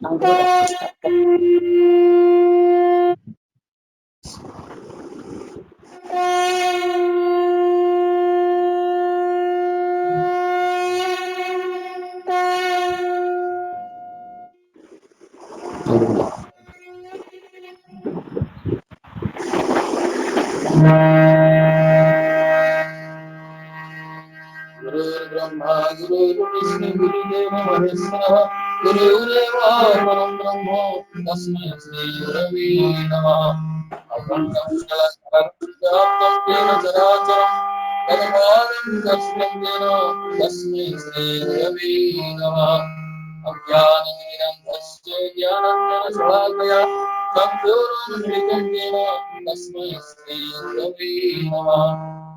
गुरुर्ब्रह्मा गुरुर्विष्णु गुरुदेवो महेश्वरः गुरुरेवो परं ब्रह्म तस्मै श्री गुरवे नमः। अखण्डं व्याप्तं येन चराचरं तत्पादं दर्शनं येन तस्मै श्री गुरवे नमः। अज्ञानतिमिरन्धस्य ज्ञानाञ्जनशलाकया चक्षुरुन्मिलितं येन तस्मै श्री गुरवे नमः।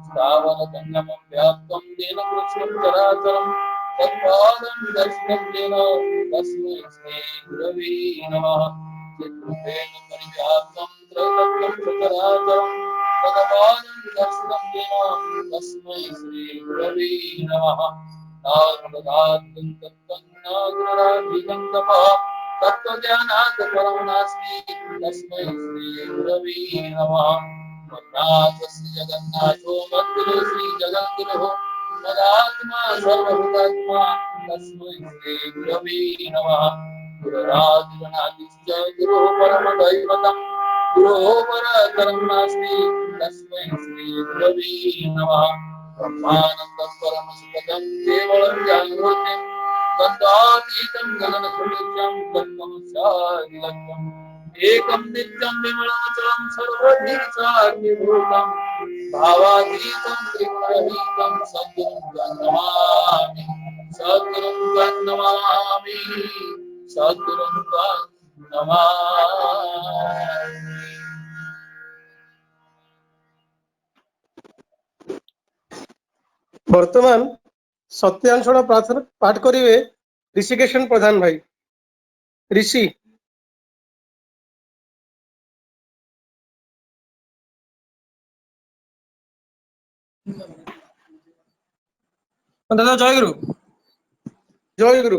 स्थावरजङ्गमं व्याप्तं येन कृष्णं चराचरं तत्पादं दर्शनं येन तस्मै श्री गुरवे नमः। चित्रूपेण परिव्याप्तं त्रैलोक्यं चराचरं तत्पादं दर्शनं येन तस्मै श्री गुरवे नमः। नागराधिकं तत्त्वज्ञानात् परं नास्ति तस्मै श्री गुरवे नमः। मन्नाथस्य जगन्नाथो मद्गुरो श्री जगद्गुरुः मदात्मा सर्वभूतात्मा तस्मै श्री गुरवे नमः। गुरुरादिगणादिश्च गुरुः परमदैवतं गुरोः परतरं नास्ति तस्मै श्री गुरवे नमः। ब्रह्मानन्दं परमसुखदं केवलं ज्ञानमूर्तिं गन्धातीतं गगनसदृशं तत्त्वमस्यादिलक्ष्यम् एकं नित्यं विमलाचलं सर्वधीसाग्निभूतं भावातीतं त्रिगुणरहितं सद्गुरुं नमामि सद्गुरुं नमामि सद्गुरुं नमामि। बर्तमान सत्यांशण पाठ करिवे ऋषिकेशन प्रधान भाई। ऋषि दादा जय गुरु। जय गुरु।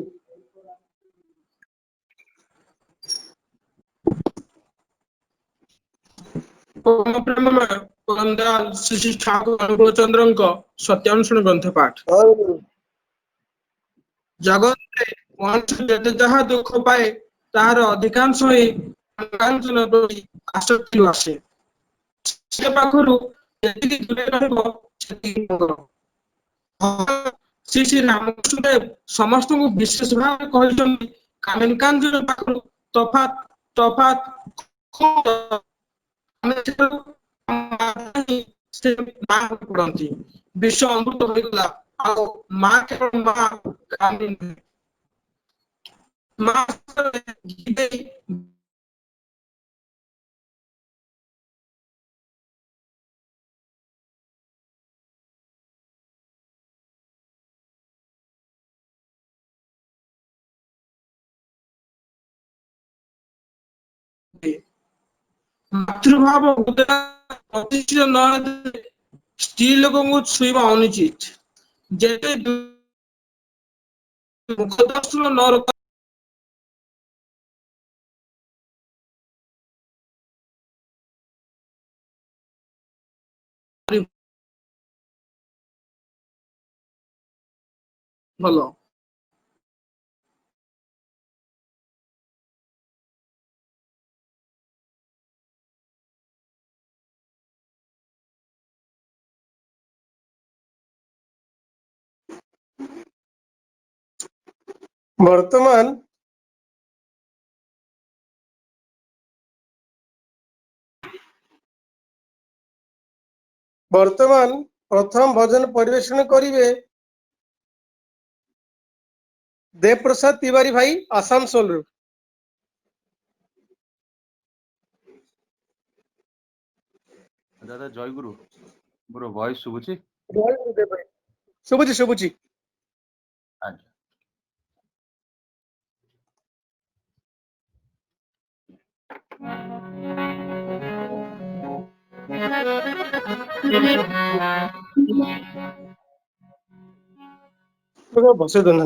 श्री ठाकुर अनुकूल चंद्र सत्यांशण ग्रंथ पाठ। जगत मनुष्य जते जहाँ दुख पाए तार अधिकांश ही कांचन प्रति आसक्ति आसे से पाखरु जेतिकी दूरे रहबो सेतिकी मंगल। श्री श्री रामकृष्णदेव समस्त को विशेष भाव कहते कामिन कांचन पाखरु तफात तफात पड़ती विश्व अमृत होगा माँ केवल माँ माँ मातृभाव प्रतिष्ठित न स्त्री लोगों को छुईवा अनुचित जेते मुखदर्शन न रखा भलो। वर्तमान प्रथम भजन परिवेषण करिवे देव प्रसाद तिवारी भाई आसानसोल। दादा जय गुरु। मोर वॉइस सुबुची? जय गुरुदेव भाई शुभुची शुभुची। अच्छा बसे दन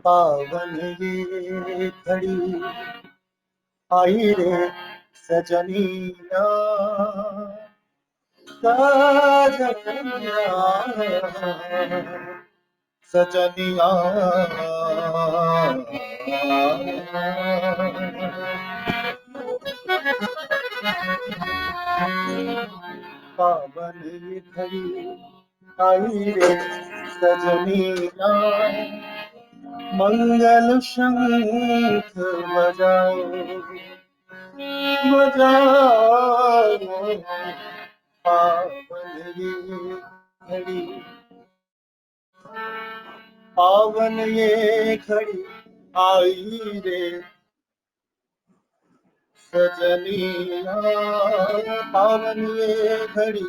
पावन ये घड़ी आई रे सजनिया सजनिया सजनिया पावन ये घड़ी आई रे सजनिया मंगल शंख बजाओ बजाओ पावन ये घड़ी पावन ये घड़ी आई रे सजनिया पावन ये घड़ी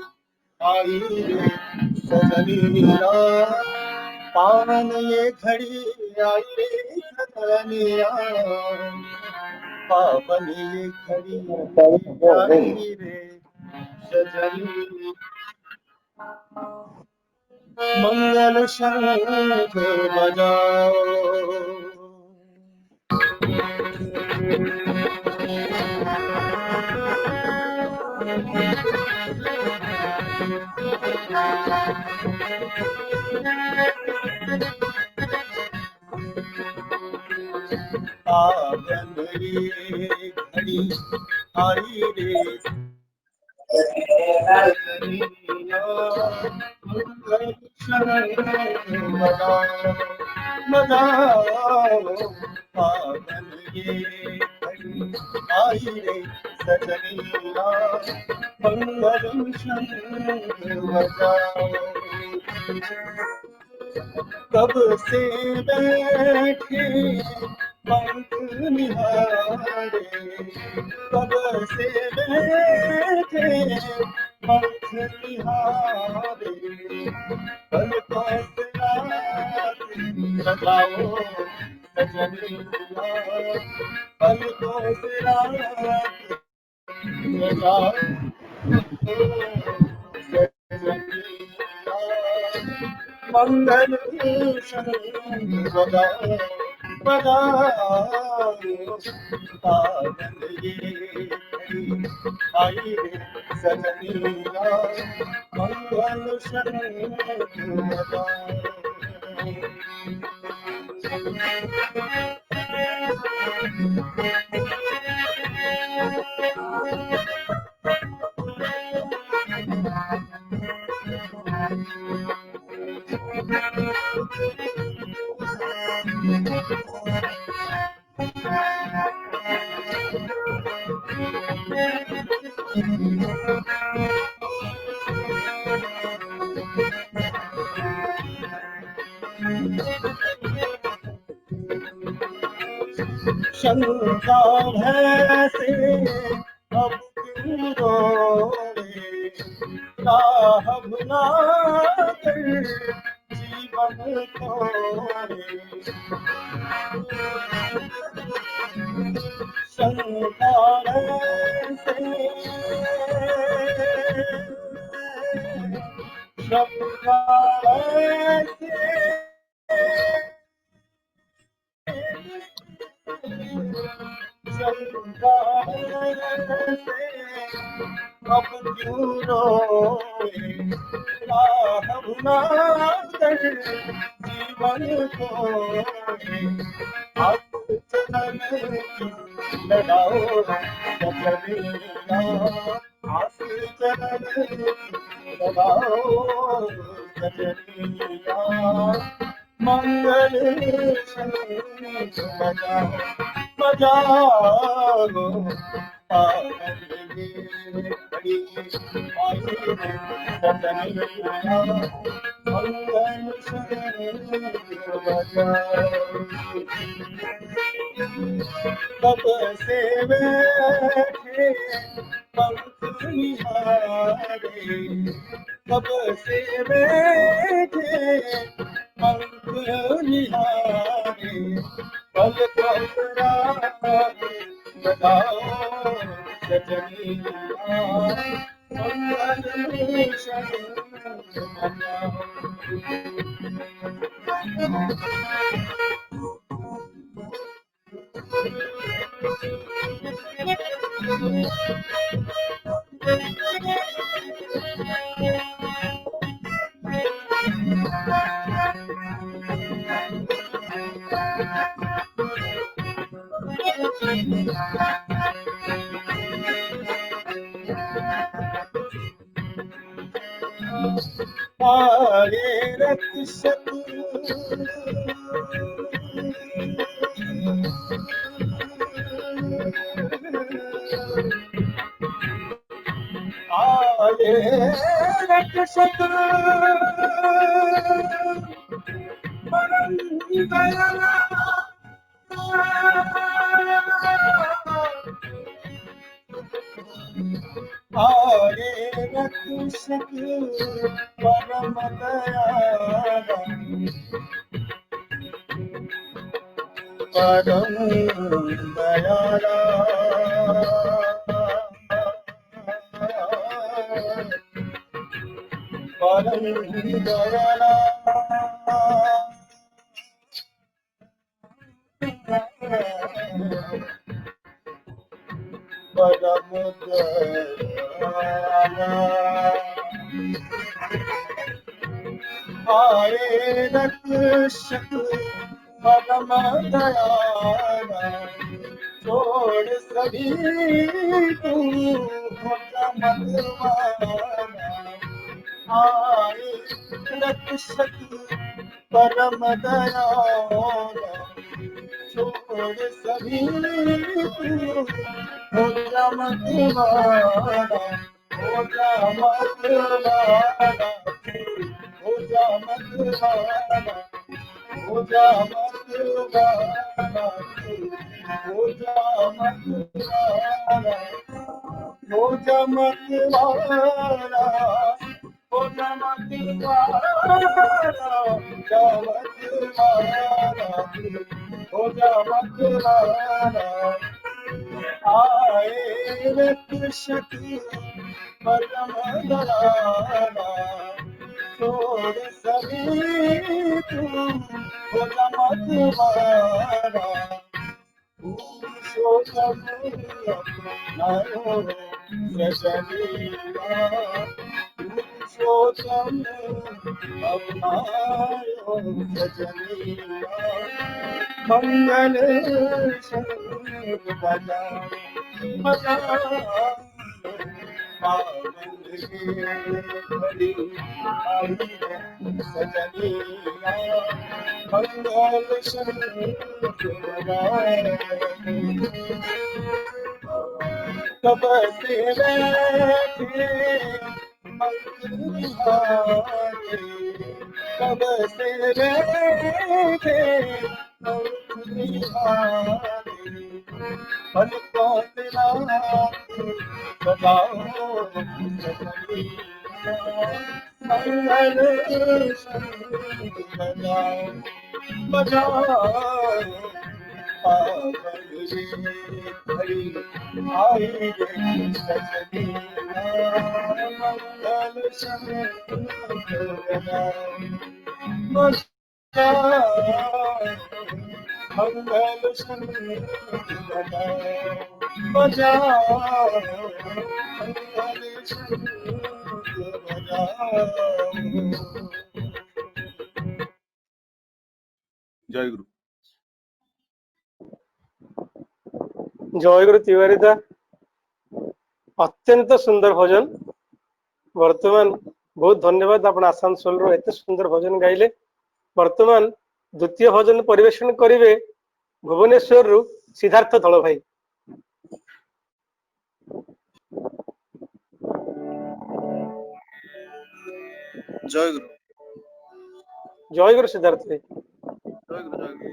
आई रे सजनिया पावन ये घड़ी आई रे सजनिया पावन ये घड़ी आई रे सजनिया मंगल शंख बजाओ पावन ये घड़ी आई रे पावन ये घड़ी आई रे सजनिया मंगल शंख बजाओ कब से बैठे पंख निहारे कब से बैठे पंख निहारे कल को सजाओ सजनिया कल को सजाओ मंगल शंख बजाओ बजाओ पावन ये घड़ी आई रे सजनिया मंगल शंख बजाओ शंका भैसे अब क्यों रोए राह भुला कर जीवन खोए शंका भैसे शंका भैसे अब क्यों रोए राह भुला कर जीवन खोए आप चलन की लगाओ सजनिया आप चलन की लगाओ सजनिया मंगल शंख बजाओ बजाओ पावन ये घड़ी आई रे सजनिया मंगल शंख बजाई। कब से बैठे पंख निहारे, कब से बैठे पंख निहारे, पल बताओ सजनिया मंगल शंख आए रक्षक आए रक्षक परम दयाला, आए रक्षक परम दयाला, परम दयाला, परम दयाला, परम दयाला। आए रक्षक परम दयाला, छोड़ सभी तू होता मतवाला। आए रक्षक परम दयाला, छोड़ सभी तू होता मतवाला, होता मतवाला, होता मतवाला, होता मतवाला, होता मतवाला, होता मतवाला, होता मतवाला, होता मतवाला। आए रक्षक परम दयाला, छोड़ सभी तू होता मतवाला। पुरुषोत्तम अपनायो सजनिया, पुरुषोत्तम अपनायो सजनिया, मंगल शंख बजाओ पावन की घड़ी आई है सजनिया मंगल शंख बजाओ। कब से बैठे पंख निहारे, कब से बैठे पंख निहारे, पलकों से रात बताओ सजनिया मंगल शंख बजाओ, बजाओ पावन की घड़ी आई रे सजनिया मंगल शंख बजाओ, मंगल शंख बजाओ, मंगल शंख बजाओ। जय गुरु। ଜୟଗୁରୁ ତିୱାରୀ ଦା, ଅତ୍ୟନ୍ତ ସୁନ୍ଦର ଭଜନ। ବର୍ତ୍ତମାନ ବହୁତ ଧନ୍ୟବାଦ, ଆପଣ ଆସାନସୋଲରୁ ଏତେ ସୁନ୍ଦର ଭଜନ ଗାଇଲେ। ବର୍ତ୍ତମାନ ଦ୍ୱିତୀୟ ଭଜନ ପରିବେଷଣ କରିବେ ଭୁବନେଶ୍ୱରରୁ ସିଦ୍ଧାର୍ଥ ଦଳ ଭାଇ। জয় গুরু জয় গুরু সিদ্ধার্থ ভাই। জয় গুরু জয় গুরু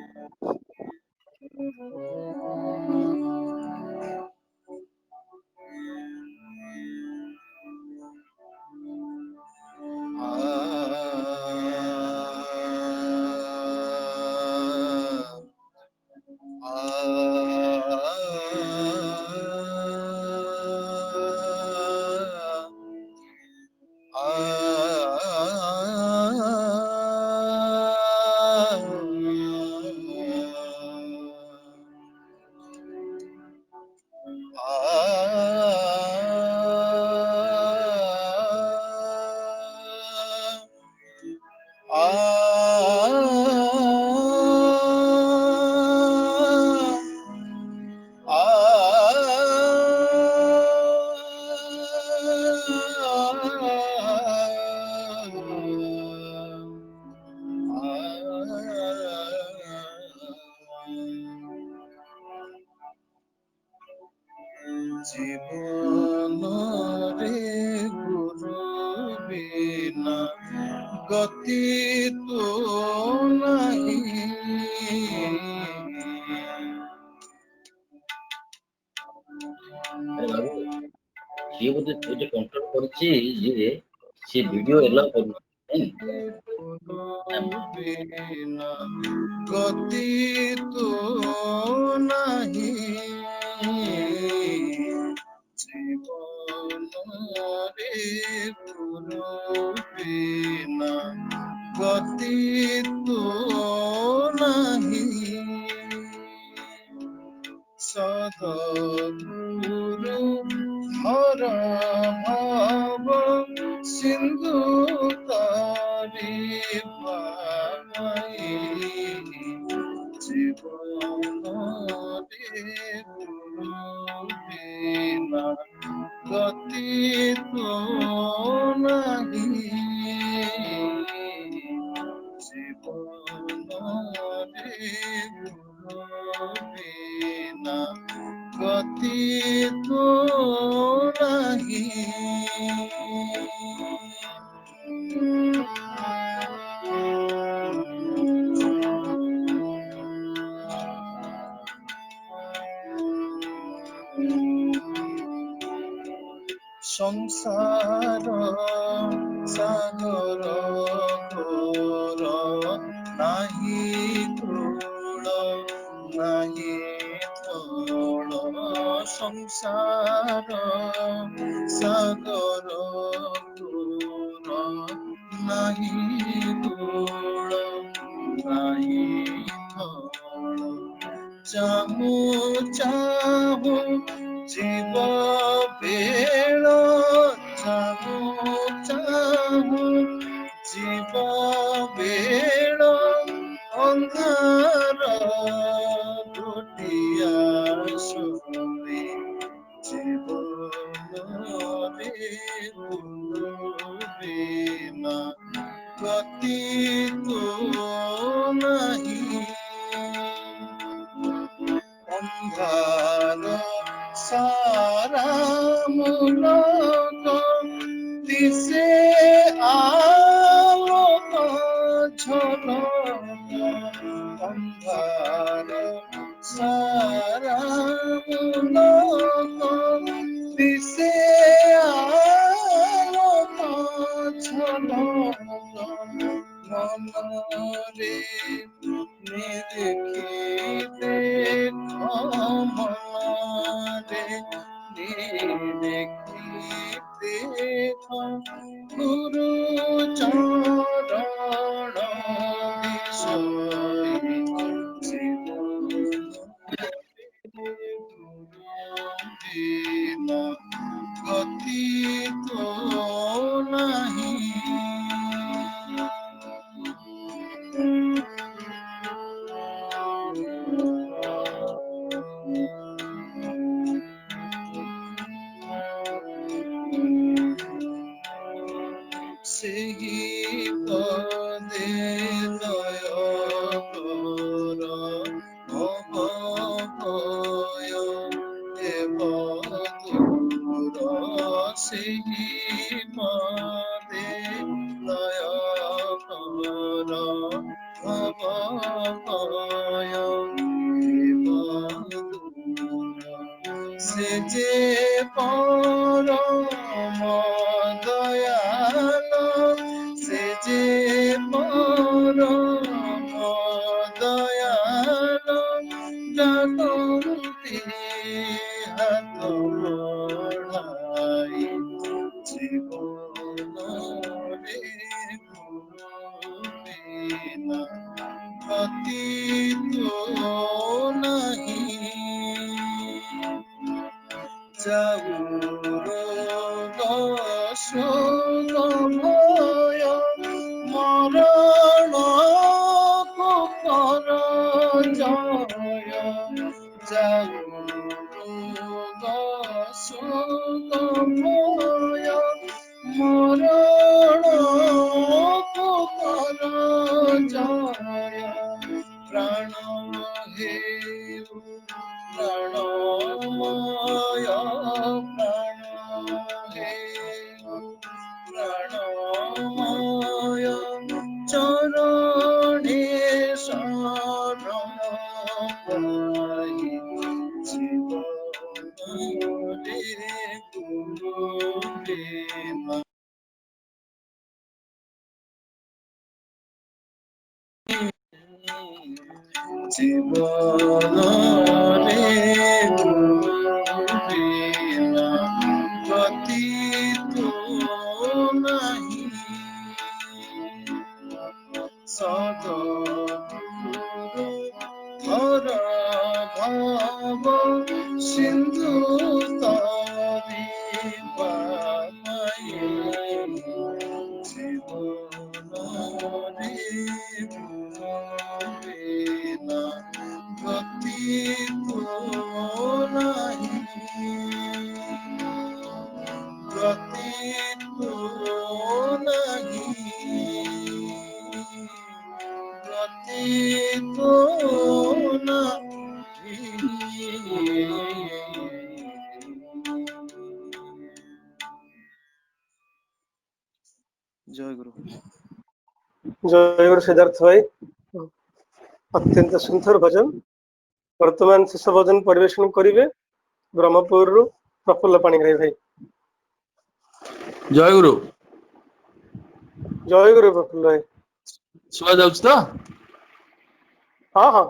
জীবন রে গুরু বিনা গতি তো নাহি ଆରେ ବାବୁ ସିଏ ବୋଧେ ଗୋଟେ କଣ୍ଟ୍ରୋଲ କରିଛି ଇଏ ସିଏ ଭିଡିଓ ଏଲାଉ କରୁନାହିଁ ବିନା ଗତି ତ ନାହିଁ জীবনরে গুরু বিনা গতি তো নাহি সদগুরু হর ভাব সিন্ধু তারি পাই জীবনরে গুরু বিনা গতি তো নাহি জীবনরে গুরু বিনা গতি তো নাহি সংসার সাগর ঘোর নাহি কূল নাহি তল সংসার সাগর ঘোর নাহি কূল নাহি তল চাহু চাহু জীব বেଳ ଚାହୁଁ ଚାହୁଁ ଯିବ ବେଳ ଅନ୍ଧାର ଗୋଟିଆ ଶୋଇ ଜୀବନରେ ବିନା ଗତି ତୁ ନାହିଁ ଅନ୍ଧାର সারা মূলক দিশে আলোক ঝলক অন্ধার সারা মূলক দিশে আলোক ঝলক মনরে নিদেখিতে মনরে নিদেখিতে গুরু চরণ বিষয় জীবন গতি তো নাহি ସେହି ପଦେ ଲୟ କର ଭବ ଭୟ ଦେବ ଦୂର ସେହି ପଦେ ଲୟ চরণ কর জয় প্রাণ হে প্রাণময় প্রাণ হে প্রাণময় চরণে শরণ পাই জীবনে গুরুদেব জীবনে গুরুদেব গতি তো নাহি সদগুরু ধর ভাব সিন্ধু তরি পায়ে জীবনে গুরুদেব গতি তো নাহি গতি তো নাহি গতি তো নাহি জয় গুরু জয় গুরু সিদ্ধার্থ ভাই অত্যন্ত সুন্দর ভজন বর্তমান শেষ ভজন পরিবেশন করিবে ব্ରହ୍ମପୁରରୁ ପ୍ରଫୁଲ୍ଲ ପାଣିଗ୍ରାହୀ ଭାଇ ଜୟ ଗୁରୁ ଜୟ ଗୁରୁ ପ୍ରଫୁଲ୍ଲ ଭାଇ ଶୁଭା ଯାଉଛି ତ? ହଁ ହଁ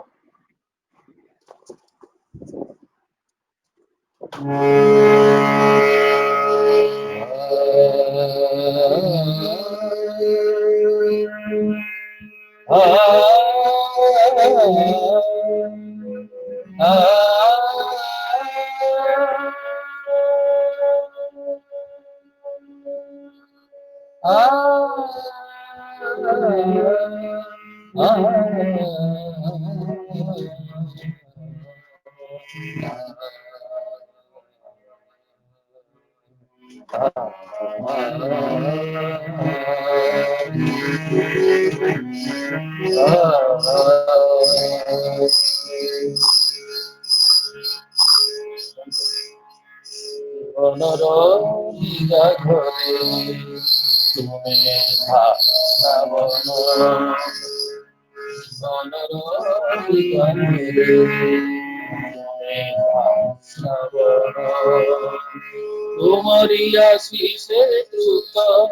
तुम्हारी आशीष से कृपा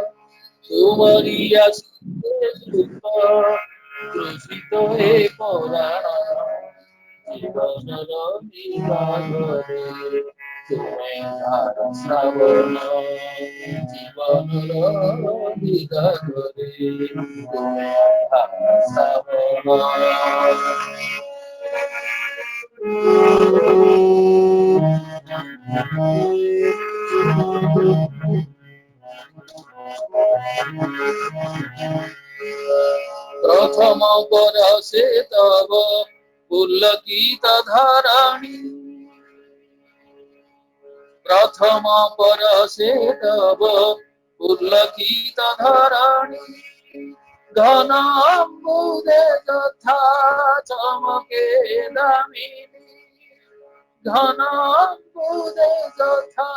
तुम्हारी आशीष से कृपा कृषित हे पुराण जीवनर विभागरे तुमे धार श्रावण जीवनर विभागरे तुमे धार श्रावण प्रथम परसे तव पुलकित धरणी प्रथम परसे तव पुलकित धरणी घन अम्बुदे तथा चमके दामिनी घन अम्बुदे तथा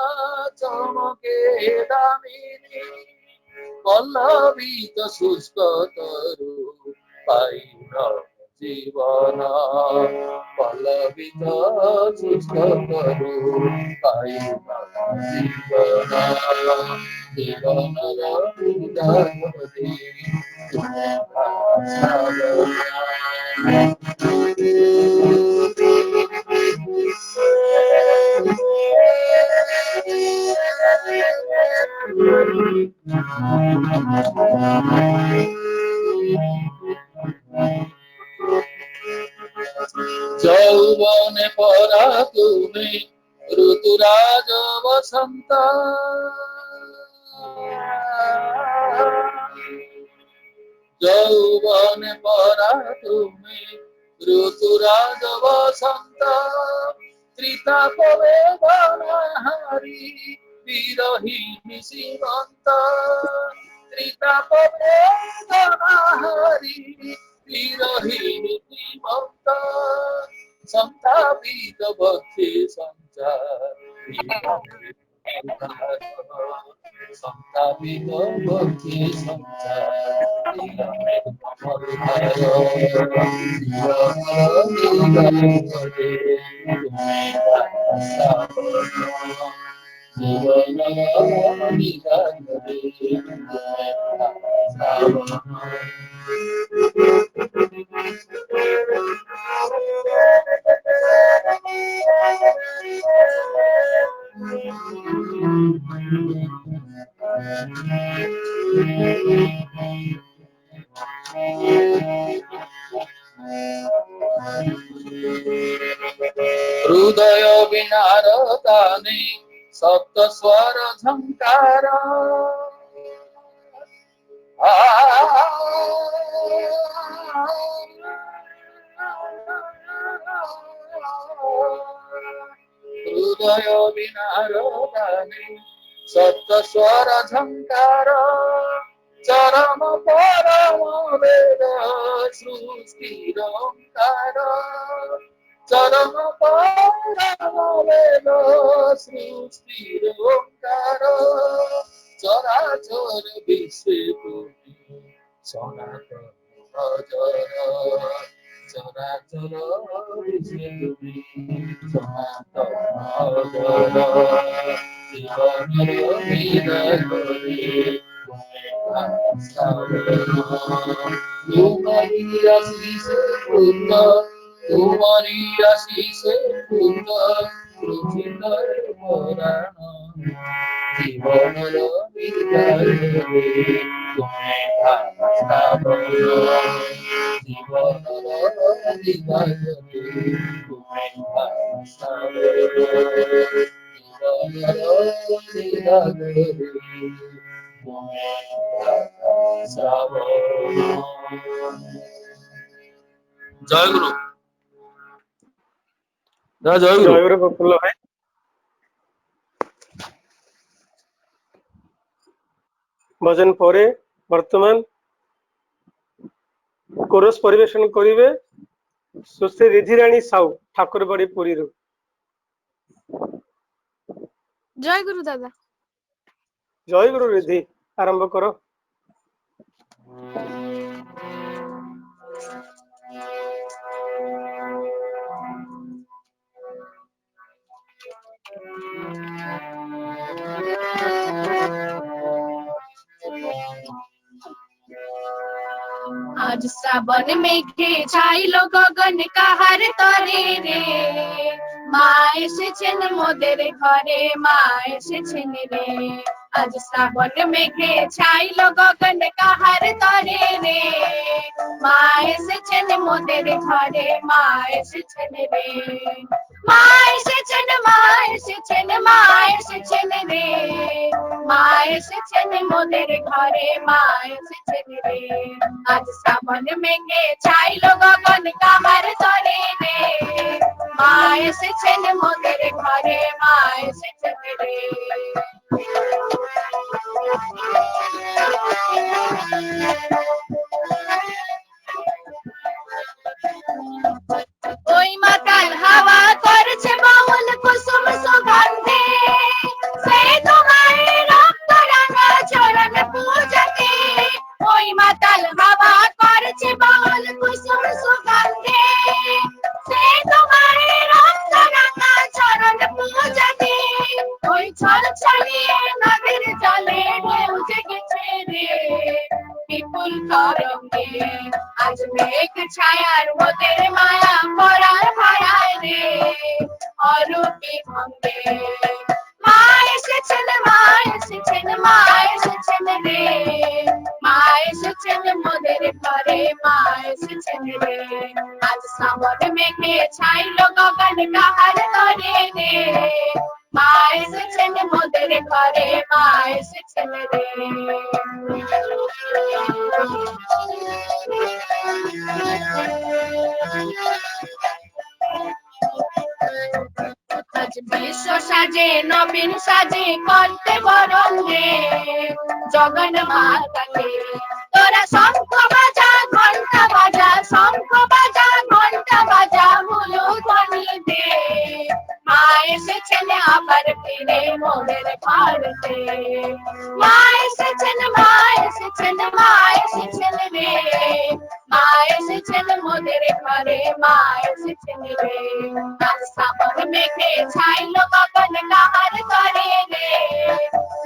चमके दामिनी पल्लवित शुष्क तरु पाइन जीवन पल्लवित शुष्क तरु पाइन जीवन जीवनर विधात्री যৌবনে পরা তুমি ঋতুরাজ বসন্ত যৌবনে পরা তুমি ঋতুরাজ বসন্ত ত্রিতাপ বেদনা হারি বিরহীন সীমন্ত ত্রিতাপ বেদনা হারি বিরহীন সীমন্ত সন্তাপিত বক্ষে সঞ্চার সন্তাপিত বক্ষে হৃদয় বিনারতানে সপ্ত স্বর ঝঙ্কার হৃদয় বিনারতানে সপ্ত স্বর ঝঙ্কার চরম পরম বেদ সৃষ্টির ওঙ্কার চরম পরম বেদ সৃষ্টির ওঙ্কার চরাচর বিশ্বে তুমি সনাতন অজর চরাচর বিশ্বে তুমি সনাতন অজর জীবনের হৃদয় করে তোমারি আশিসে পূর্ণ তোমারি আশিসে পূর্ণ রচিতর পুরাণ জীবনের হৃদয় তুমি ভাস্কর জীবনের হৃদয় তুমি ভাস্কর জীবনের হৃদয় জয় গুরু জয় গুরু জয় গুরু প্রফুল্ল ভাই। ভজন পরে বর্তমান কোরস পরিবেশন করিবে ସୁଶ୍ରୀ ରିଧିରାଣୀ ସାହୁ ଠାକୁରବାଡି ପୁରୀରୁ। ଜୟ ଗୁରୁ ଦାଦା। ଜୟ ଗୁରୁ ରିଧି, ଆରମ୍ଭ କର। आज श्रावण मेघे छाइलो गगन काहार तरे रे মা এসেছেন মোদের ঘরে মা এসেছেন রে আজ শ্রাবণ মেঘে ছাইলো গগন কাহার তরে রে মা এসেছেন মোদের ঘরে মা এসেছেন রে মা এসেছেন মা এসেছেন মা এসেছেন রে মা এসেছেন মোদের ঘরে মা এসেছেন রে আজ শ্রাবণ মেঘে ছাইলো গগন কাহার তরে রে মা এসেছেন মোদের ঘরে মা এসেছেন রে ওই মাতাল হাওয়া করছে বাউল কুসুম সুগন্ধে সেই তোমার রক্ত রাঙা চরণ পূজাতে ওই মাতাল হাওয়া করছে বাউল কুসুম সুগন্ধে সেই তোমার রক্ত রাঙা চরণ পূজাতে ওই ছল ছলিয়ে নদীর জলে ঢেউ জেগেছে রে বিপুল তরঙ্গে আজ মেঘ ছায়ার মোদের মায়া পরার ভরায় রে অরূপী ভঙ্গে মা এসেছেন মা এসেছেন মা এসেছেন রে মা এসেছেন মোদের ঘরে মা এসেছেন রে আজ শ্রাবণ মেঘে ছাইলো গগন কাহার তরে রে মা এসেছেন মোদের ঘরে মা এসেছেন রে আজ বিশ্ব সেজে নবীন সাজে করতে বরণ রে জগন মাতাকে তোরা শঙ্খ বাজা ঘন্টা বাজা শঙ্খ বাজা ঘন্টা বাজা হুলু ধ্বনি দে মা এসেছেন আবার ফিরে মোদের ভারতে মা এসেছেন মা এসেছেন মা এসেছেন রে মা এসেছেন মোদের ঘরে মা এসেছেন রে আজ শ্রাবণ মেঘে ছাইলো গগন কাহার করে রে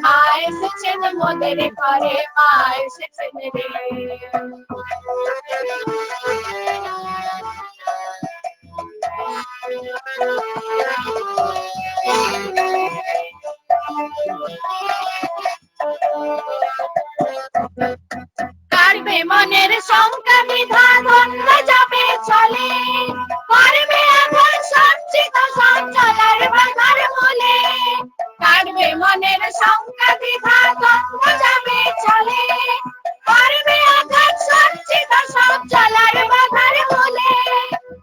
মা এসেছেন মোদের ঘরে মা এসেছেন রে কারবে মনের শঙ্কা বিধা ধন্য যাবে চলে করবে এখন সঞ্চিত সঞ্চলার বাধার মূলে কারবে মনের শঙ্কা বিধা ধন্য যাবে চলে করবে এখন সঞ্চিত সঞ্চলার বাধার মূলে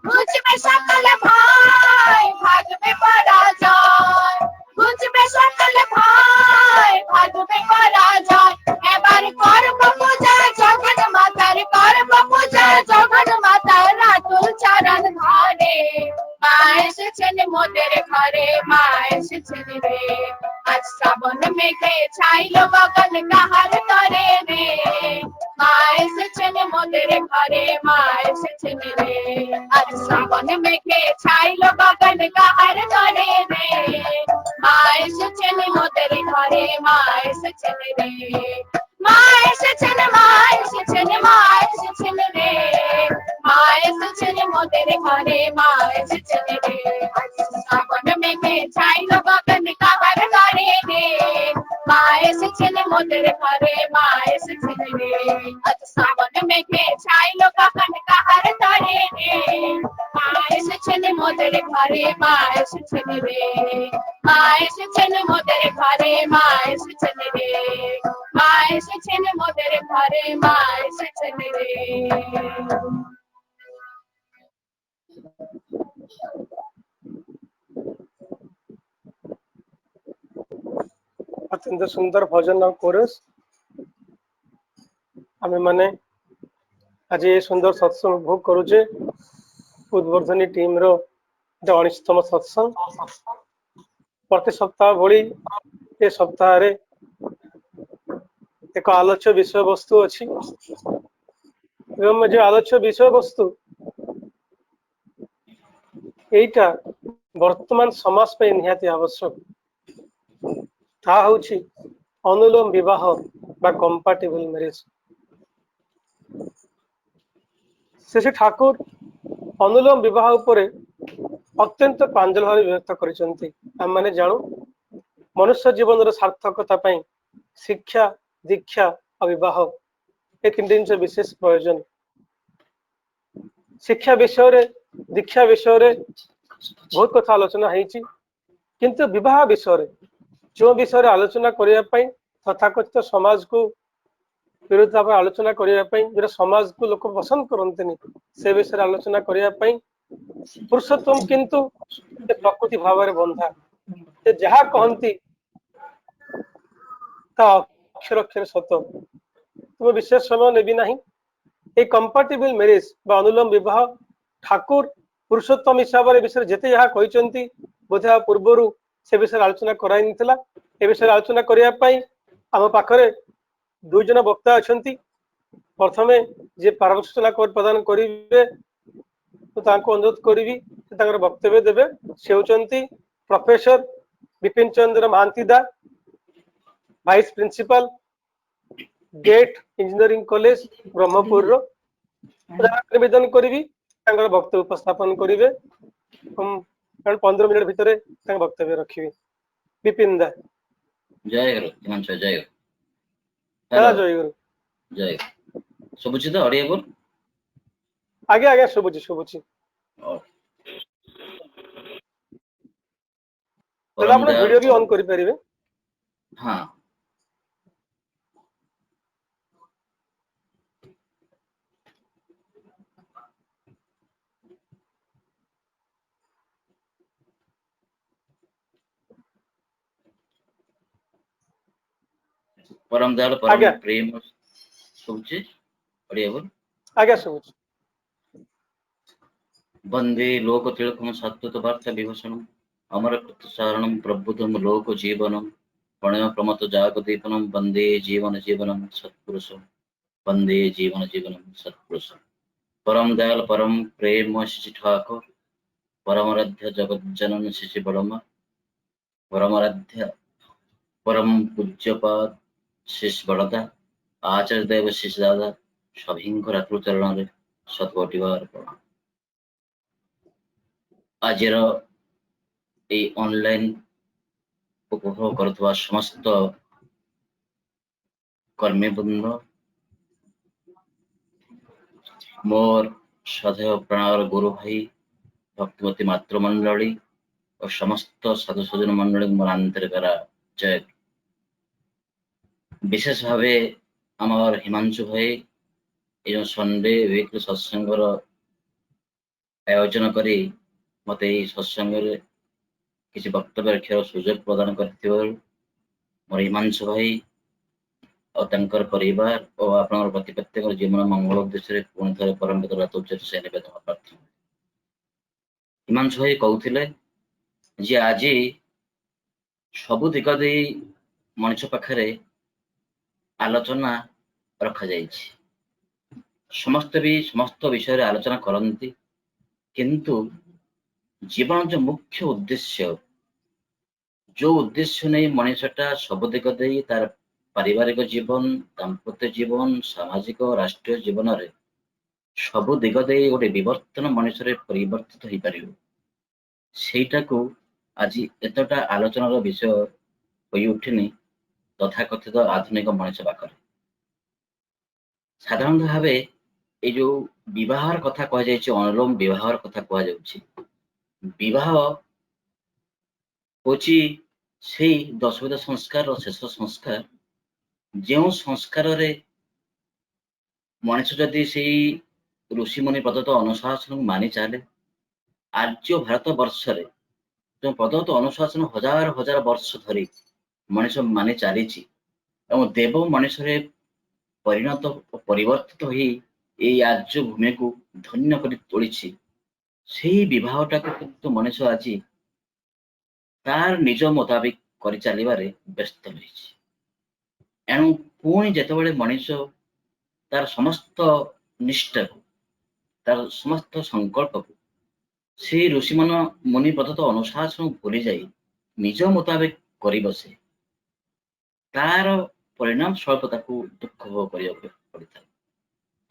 বুঝবে সকল ভয় ভাগবে পরাজয় বুঝবে সকল ভয় ভাগবে পরাজয় এবার করব পূজা জগন মাতার করব পূজা জগন মাতার রাতুল চরণ ধরে মা এসেছেন মোদের ঘরে মা এসেছেন রে আজ শ্রাবণ মেঘে ছাইলো গগন কাহার তরে রে মা এসেছেন মোদের ঘরে মা এসেছেন রে আজ শ্রাবণ মেঘে ছাইলো গগন কাহার তরে রে মা এসেছেন মোদের ঘরে মা এসেছেন রে মা এসেছেন মা এসেছেন মা এসেছেন রে মা এসেছেন মোদের ঘরে মা এসেছেন রে শ্রাবণ মেঘে ছাইলো গগন কাহার তরে রে মা এসেছেন মোদের ঘরে মা এসেছেন রে আজ শ্রাবণ মেঘে ছাইলো গগন কাহার তরে রে মা এসেছেন মোদের ঘরে মা এসেছেন রে মা এসেছেন মোদের ঘরে মা এসেছেন রে মা এসেছেন মোদের ঘরে মা এসেছেন রে ଅତ୍ୟନ୍ତ ସୁନ୍ଦର ଭଜନ ଆଉ କୋରସ୍ ଆମେ ମାନେ ଆଜି ଏ ସୁନ୍ଦର ସତ୍ସଙ୍ଗ ଭୋଗ କରୁଛେ ଉଦ୍ବୋଧନୀ ଟିମ୍ ର 19ତମ ସତ୍ସଙ୍ଗ ପ୍ରତି ସପ୍ତାହ ଭଳି ଏ ସପ୍ତାହରେ ଏକ ଆଲୋଚ୍ୟ ବିଷୟବସ୍ତୁ ଅଛି ଏବଂ ଯେ ଆଲୋଚ୍ୟ ବିଷୟବସ୍ତୁ এইটা ବର୍ତ୍ତମାନ ସମାଜ ପାଇଁ ନିହାତି ଆବଶ୍ୟକ ତାହା ହେଉଛି ଅନୁଲୋମ ବିବାହ ବା କମ୍ପାଟିବଲ ମ୍ୟାରେଜ ଶ୍ରୀ ଠାକୁର ଅନୁଲୋମ ବିବାହ ଉପରେ ଅତ୍ୟନ୍ତ ପ୍ରାଞ୍ଜଳ ଭାବେ ବ୍ୟବସ୍ଥା କରିଛନ୍ତି ଆମମାନେ ଜାଣୁ ମନୁଷ୍ୟ ଜୀବନର ସାର୍ଥକତା ପାଇଁ ଶିକ୍ଷା ଦୀକ୍ଷା ଆଉ ବିବାହ ଏ ତିନିଟି ଜିନିଷ ବିଶେଷ ପ୍ରୟୋଜନ ଶିକ୍ଷା ବିଷୟରେ ଦୀକ୍ଷା ବିଷୟରେ ବହୁତ କଥା ଆଲୋଚନା ହେଇଛି କିନ୍ତୁ ବିବାହ ବିଷୟରେ जो विषय आलोचना करने तथाकथित समाज को विरोध भाव आलोचना करने जो समाज को लोक पसंद करते से विषय आलोचना करने पुरुषोत्तम किंतु प्रकृति भाव में बंधा जहाँ कहती अक्षर अक्षर सत तुम विशेष समय नेबी ना ये कंपाटिबल मैरिज अनुलोम विवाह ठाकुर पुरुषोत्तम हिसाब से विषय जिते जहाँ कहते बोधे पूर्वर से विषय आलोचना कराई ए विषय आलोचना करने आम पाखरे दुई जन वक्ता अच्छा प्रथमे जे पारदर्शना प्रदान करेंगे तो अनुरोध करी वक्तव्य देवे से होती professor Vipin Chandra Mohanty the vice principal गेट इंजीनियरिंग कॉलेज ब्रह्मपुर निवेदन करी वक्तव्य उपस्थापन करेंगे 15 मिनट भितर वक्तव्य रखी विपिन दा जय गुरु हिमांशु जय गुरु जय गुरु जय शुभुची तो ऑडियो बोल आगे आगे शुभुची शुभुची तो आप वीडियो भी ऑन करि परिबे हां परम दयाल परम आज्ञा। प्रेम शुभुची ओडिया बोल आज्ञा शुभुच वंदे लोक तिलकम सत्वत वार्ता विभूषणम अमर कृतसारणम प्रबुद्धम लोक जीवनम प्रणय प्रमत जागदीपनम वंदे जीवन जीवनम सत्पुरुषम वंदे जीवन जीवनम सत्पुरुषम परम दयाल परम प्रेम शिशि ठाकुर परमराध्य जगत जनन शिशि बड़मा परमराध्य परम पूज्यपाद शिष बड़दा आचार्य देव शिष दादा सभी चरण में शतकोटि बार प्रणाम। आज ऑनलाइन उपभोग करथवा समस्त कर्मीवृंद मोर सदैव प्राण गुरु भाई भक्तिमती मातृमंडली और समस्त साधु सज्जन मंडली मोर आंतरिक जय। विशेष भाव आमर हिमांशु भाई ये संडे वीकली सत्संगर आयोजन करी मते सत्संग किसी वक्तव्य रखार सुजोग प्रदान कर मोर हिमांशु भाई और तंकर परिवार और आपनर प्रति प्रत्येक जीवन मंगल उद्देश्य पुणी थे परम रात उच्च से निवेदन प्रार्थना। हिमांशु भाई कहते जे आज सबु दिग दे मनुष्य पाखे आलोचना रखा जाइछि समस्त भी समस्त विषय आलोचना करती किंतु जीवन जो मुख्य उद्देश्य जो उद्देश्य नहीं मनुष्यटा सब दिग दे तार पारिवारिक जीवन दाम्पत्य जीवन सामाजिक राष्ट्रीय जीवन रे सबु दिग दे गोटे विवर्तन मनुष्य परिवर्तित हो पार सेटा को आज एतटा आलोचनार विषय हो उठिनी तथाकथित आधुनिक मनुष्य पाखे साधारण भाव ये जो विवाहर कथा कह जाए अनुलोम विवाहर कथा कह विवाह हूँ से 10 विध संस्कार शेष संस्कार जो संस्कार रे मनुष्य जदि से ऋषि मुनि प्रदत्त अनुशासन मानि चले आर्य भारत वर्ष जो प्रदत्त अनुशासन हजार हजार वर्ष धरी मनुष्य मानि चली देव मनुष्य परिणत परिवर्तित हो आर्य भूमि को धन्य कर तोड़ी से विवाहटा को मनुष्य आज तार निज मुताबिक कर चलबारे व्यस्त रही एणु पुणी जिते मनुष्य तार समस्त निष्ठा को तार समस्त संकल्प को से ऋषि मन मुनि प्रदत्त अनुशासन भूली जाई निज मुताबिक कर बसे तार परिणाम स्वल्प दुख भोग करा पड़ता है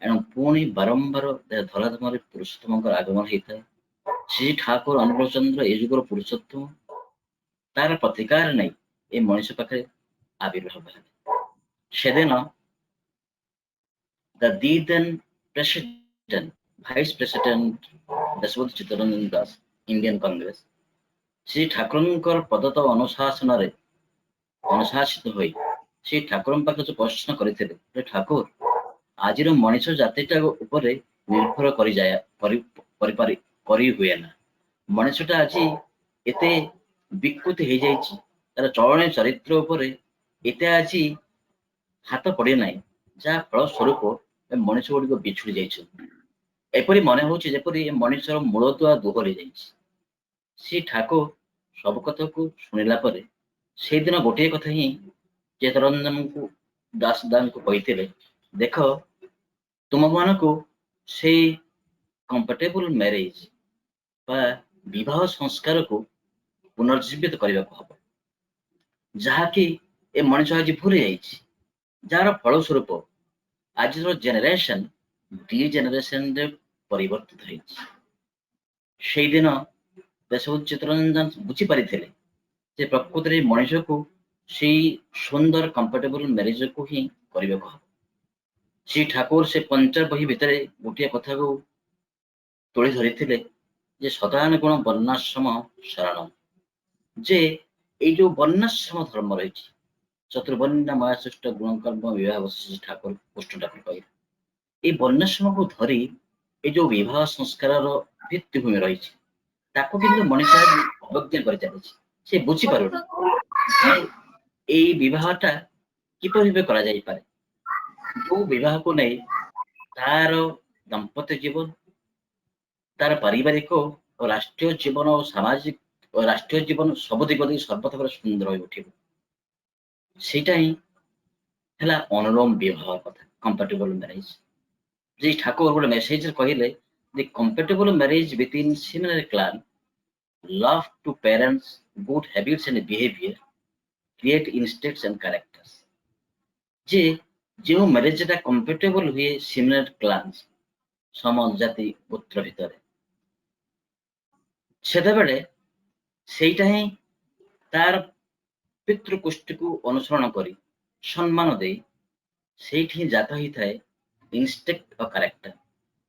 एणु पुणी बारंबार धराधाम पुरुषोत्तम आगमन होता है श्री ठाकुर अनुकूल चंद्र ए जुगर पुरुषोत्तम तार प्रतिकार नहीं ये मनुष्य पाखे आविर्भाव है से दिन the then president vice president Dasharath Chittaranjan Das Indian Congress Shri Thakur प्रदत्त अनुशासन अनुशासित हो श्री ठाकुर पाखे जो प्रश्न करते ठाकुर आज मनुष्य जातिटा उपर निर्भर कर हुए ना मनुष्यटा आज एते विकृति हो जाए तार चलन चरित्र उपर एते आज हाथ पड़े ना जहाँ फल स्वरूप मनुष्य गुड़िक बिछुड़ी जापरी मन होपरी मनुष्यर मूलदुआ दोहरी जाए ठाकुर सब कथा को शुणिला से दिन गोटे कथा ही चित्तरंजन को दास को कहते देख तुम मान को से कंफर्टेबल मैरिज विवाह संस्कार को पुनर्जीवित करने को हम जहाँकि ए मनुष्य आज भूली जाइए जार फलस्वरूप आज जेनेरेशन डी जेनेरेशन परिवर्तित हो दिन दशरथ चित्तरंजन बुझी पारी प्रकृति में मनुष्य को से सुंदर कंफर्टेबल मैरिज को ही करने को हम श्री ठाकुर से पंचार बही भितर गोटे कथा को तोड़ी धरी सदान गुण वर्णाश्रम शरण जे ये जो वर्णाश्रम धर्म रही चतुर्वर्ण माया सृष्ट गुण कर्म विवाह ठाकुर कृष्ण ठाकुर कह ये वर्णाश्रम को धरी ये जो विवाह संस्कार भित्तिभूमि रही किंतु मनुष्य अवज्ञा कर चली से बुझी पार विवाहटा କିପରି ଭାବେ କରାଯାଇପାରେ। ଯୋଉ ବିବାହକୁ ନେଇ ତାର ଦାମ୍ପତ୍ୟ ଜୀବନ, ତାର ପାରିବାରିକ ଓ ରାଷ୍ଟ୍ରୀୟ ଜୀବନ ଓ ସାମାଜିକ ଓ ରାଷ୍ଟ୍ରୀୟ ଜୀବନ ସବୁ ଦିଗ ଦେଇ ସର୍ବଥା ଭାବରେ ସୁନ୍ଦର ହୋଇ ଉଠିବ। ସେଇଟା ହିଁ ହେଲା ଅନୁଲୋମ ବିବାହ କଥା, କମ୍ପାଟିବଲ ମ୍ୟାରେଜ। ଯେ ଠାକୁର ଗୋଟେ ମେସେଜରେ କହିଲେ, the compatible marriage between similar clan, love to parents, good habits and behavior, create instincts and characters। ଯେ ଯେଉଁ ମ୍ୟାରେଜଟା କମ୍ପାଟିବଲ ହୁଏ ସିମିଲାର କ୍ଲାନ୍ସ, ସମ ଜାତି ପୁତ୍ର ଭିତରେ, ସେତେବେଳେ ସେଇଟା ହିଁ ତାର ପିତୃକୋଷ୍ଠୀକୁ ଅନୁସରଣ କରି ସମ୍ମାନ ଦେଇ ସେଇଠି ହିଁ ଜାତ ହେଇଥାଏ ଇନଷ୍ଟିକ୍ଟ ଓ କ୍ୟାରେକ୍ଟର।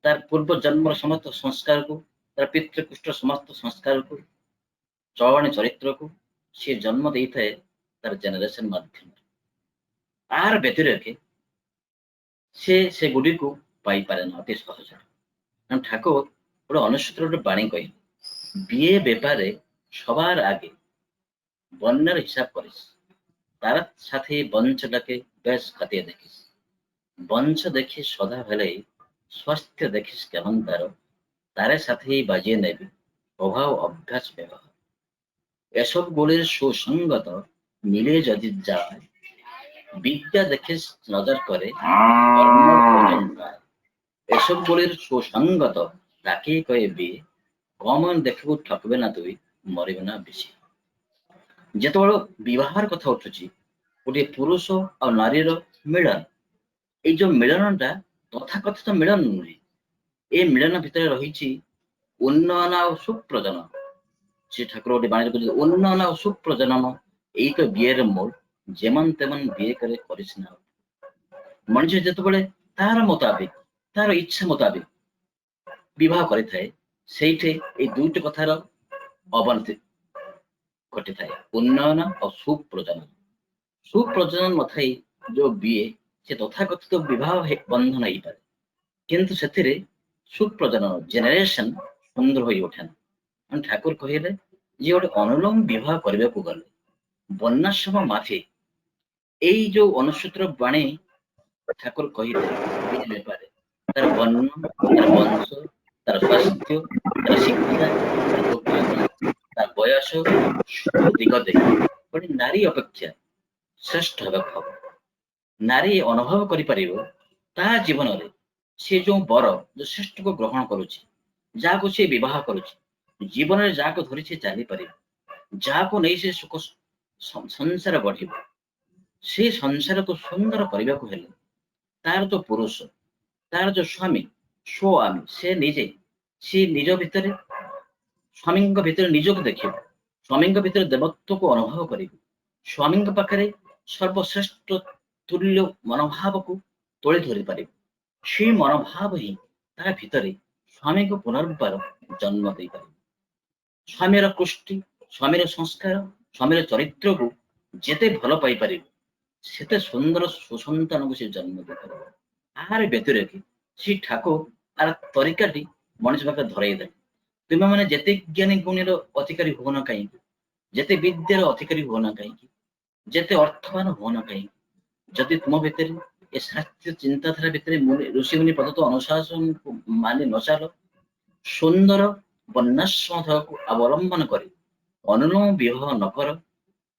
ତାର ପୂର୍ବ ଜନ୍ମର ସମସ୍ତ ସଂସ୍କାରକୁ, ତାର ପିତୃକୋଷ୍ଠୀର ସମସ୍ତ ସଂସ୍କାରକୁ, ଚଳଣି ଚରିତ୍ରକୁ ସେ ଜନ୍ମ ଦେଇଥାଏ ତାର ଜେନେରେସନ ମାଧ୍ୟମରେ। ଆର ବ୍ୟତିରେକେ ସେ ସେଗୁଡ଼ିକୁ ପାଇପାରେ ନା ଅତି ସହଜରେ। কারণ ঠাকুর ଗୋଟେ ଅନୁସୂତ୍ର ଗୋଟେ ବାଣୀ କହିଲେ, বিয়ে ব্যাপারে সবার আগে বন্যার হিসাব করিস, তার সাথে বঞ্চটাকে বেশ খতিয়ে দেখিস, বঞ্চ দেখিস সদা ভেলেই স্বাস্থ্য দেখিস কেমন তারে সাথেই বাজিয়ে নেবি অভাব অভ্যাস ব্যবহার। এসব গুলির সুসঙ্গত মিলে যদি যায়, বিদ্যা দেখিস নজর করে কর্ম ভোজন পায়। এসব গুলির সুসঙ্গত তাকেই কয়ে বিয়ে, কম ଦେଖିବୁ ଠକିବେ ନା ତୁଇ, ମରିବେ ନା ବେଶୀ। ଯେତେବେଳେ ବିବାହର କଥା ଉଠୁଛି, ଗୋଟିଏ ପୁରୁଷ ଆଉ ନାରୀର ମିଳନ, ଏଇ ଯୋଉ ମିଳନଟା ତଥାକଥିତ ମିଳନ ନୁହେଁ, ଏ ମିଳନ ଭିତରେ ରହିଛି ଉନ୍ନୟନ ଆଉ ସୁପ୍ରଜନନ। ସେ ଠାକୁର ଗୋଟେ ବାଣୀରେ କହିଛନ୍ତି, ଉନ୍ନୟନ ଆଉ ସୁପ୍ରଜନନ ଏଇ ତ ବିଏର ମୂଳ, ଯେମନ ତେମନ ବିଏ করে করিস না। ମଣିଷ ଯେତେବେଳେ ତାର ମୁତାବିକ, ତାର ଇଚ୍ଛା ମୁତାବିକ ବିବାହ କରିଥାଏ, ସେଇଠି ଏଇ ଦୁଇଟି କଥାର ଅବନତି ଘଟିଥାଏ, ଉନ୍ନୟନ ଆଉ ସୁପ୍ରଜନନ। ସୁପ୍ରଜନନ ନଥାଇ ଯୋଉ ବିଏ, ସେ ତଥାକଥିତ ବିବାହ ବନ୍ଧନ ହେଇପାରେ, କିନ୍ତୁ ସେଥିରେ ସୁପ୍ରଜନନ ଜେନେରେସନ ସୁନ୍ଦର ହୋଇ ଉଠେ ନା। ଠାକୁର କହିଲେ ଯେ ଗୋଟେ ଅନୁଲୋମ ବିବାହ କରିବାକୁ ଗଲେ ବନ୍ୟାଶ୍ରମ ମାଫି, ଏଇ ଯୋଉ ଅନୁସୂତ୍ର ବାଣୀ ଠାକୁର କହିଲେ ବିଏ ବ୍ୟାପାରେ, ତାର ବର୍ଣ୍ଣ, ତାର ବଂଶ, ତାର ସ୍ୱାସ୍ଥ୍ୟ, ତାର ଶିକ୍ଷା, ତାର ଦୁର୍ଭାଗ୍ୟ, ତାର ବୟସ ସବୁ ଦିଗ ଦେଖି ଗୋଟେ ନାରୀ ଅପେକ୍ଷା ଶ୍ରେଷ୍ଠ ହେବାକୁ ହବ। ନାରୀ ଅନୁଭବ କରିପାରିବ ତା ଜୀବନରେ ସେ ଯୋଉ ବର, ଯୋଉ ଶ୍ରେଷ୍ଠକୁ ଗ୍ରହଣ କରୁଛି, ଯାହାକୁ ସେ ବିବାହ କରୁଛି, ଜୀବନରେ ଯାହାକୁ ଧରି ସେ ଚାଲିପାରିବ, ଯାହାକୁ ନେଇ ସେ ସୁଖ ସଂସାର ଗଢିବ, ସେ ସଂସାରକୁ ସୁନ୍ଦର କରିବାକୁ ହେଲେ ତାର ଯୋଉ ପୁରୁଷ, ତାର ଯୋଉ ସ୍ୱାମୀ, ସ୍ୱଆମୀ, ସେ ନିଜ ଭିତରେ ସ୍ୱାମୀଙ୍କ ଭିତରେ ନିଜକୁ ଦେଖିବ, ସ୍ୱାମୀଙ୍କ ଭିତରେ ଦେବତ୍ୱକୁ ଅନୁଭବ କରିବ, ସ୍ୱାମୀଙ୍କ ପାଖରେ ସର୍ବଶ୍ରେଷ୍ଠ ତୁଲ୍ୟ ମନୋଭାବକୁ ତୋଳି ଧରି ପାରିବ। ସେ ମନୋଭାବ ହିଁ ତା ଭିତରେ ସ୍ୱାମୀଙ୍କୁ ପୁନର୍ବାର ଜନ୍ମ ଦେଇପାରିବ। ସ୍ୱାମୀର କୃଷ୍ଟି, ସ୍ୱାମୀର ସଂସ୍କାର, ସ୍ୱାମୀର ଚରିତ୍ରକୁ ଯେତେ ଭଲ ପାଇପାରିବ, ସେତେ ସୁନ୍ଦର ସୁସନ୍ତାନକୁ ସେ ଜନ୍ମ ଦେଇପାରିବ। ଆହାର ବ୍ୟତିରେକେ ସେ ଠାକୁର ଆର ତରିକାଟି ମଣିଷ ପାଖରେ ଧରେଇ ଦେଲେ, ତୁମେ ମାନେ ଯେତେ ଜ୍ଞାନୀ ଗୁଣୀର ଅଧିକାରୀ ହୁଅ ନା କାହିଁକି, ଯେତେ ବିଦ୍ୟାର ଅଧିକାରୀ ହୁଅ ନା କାହିଁକି, ଯେତେ ଅର୍ଥବାନ ହୁଅ ନା କାହିଁକି, ଯଦି ତୁମ ଭିତରେ ଏ ଶାସ୍ତ୍ରୀୟ ଚିନ୍ତାଧାରା ଭିତରେ ଋଷିମୁନି ପ୍ରଦତ୍ତ ଅନୁଶାସନକୁ ମାନି ନ ଚାଲ, ସୁନ୍ଦର ବନ୍ୟାଶ୍ରମକୁ ଅବଲମ୍ବନ କରି ଅନୁଲୋମ ବିବାହ ନ କର,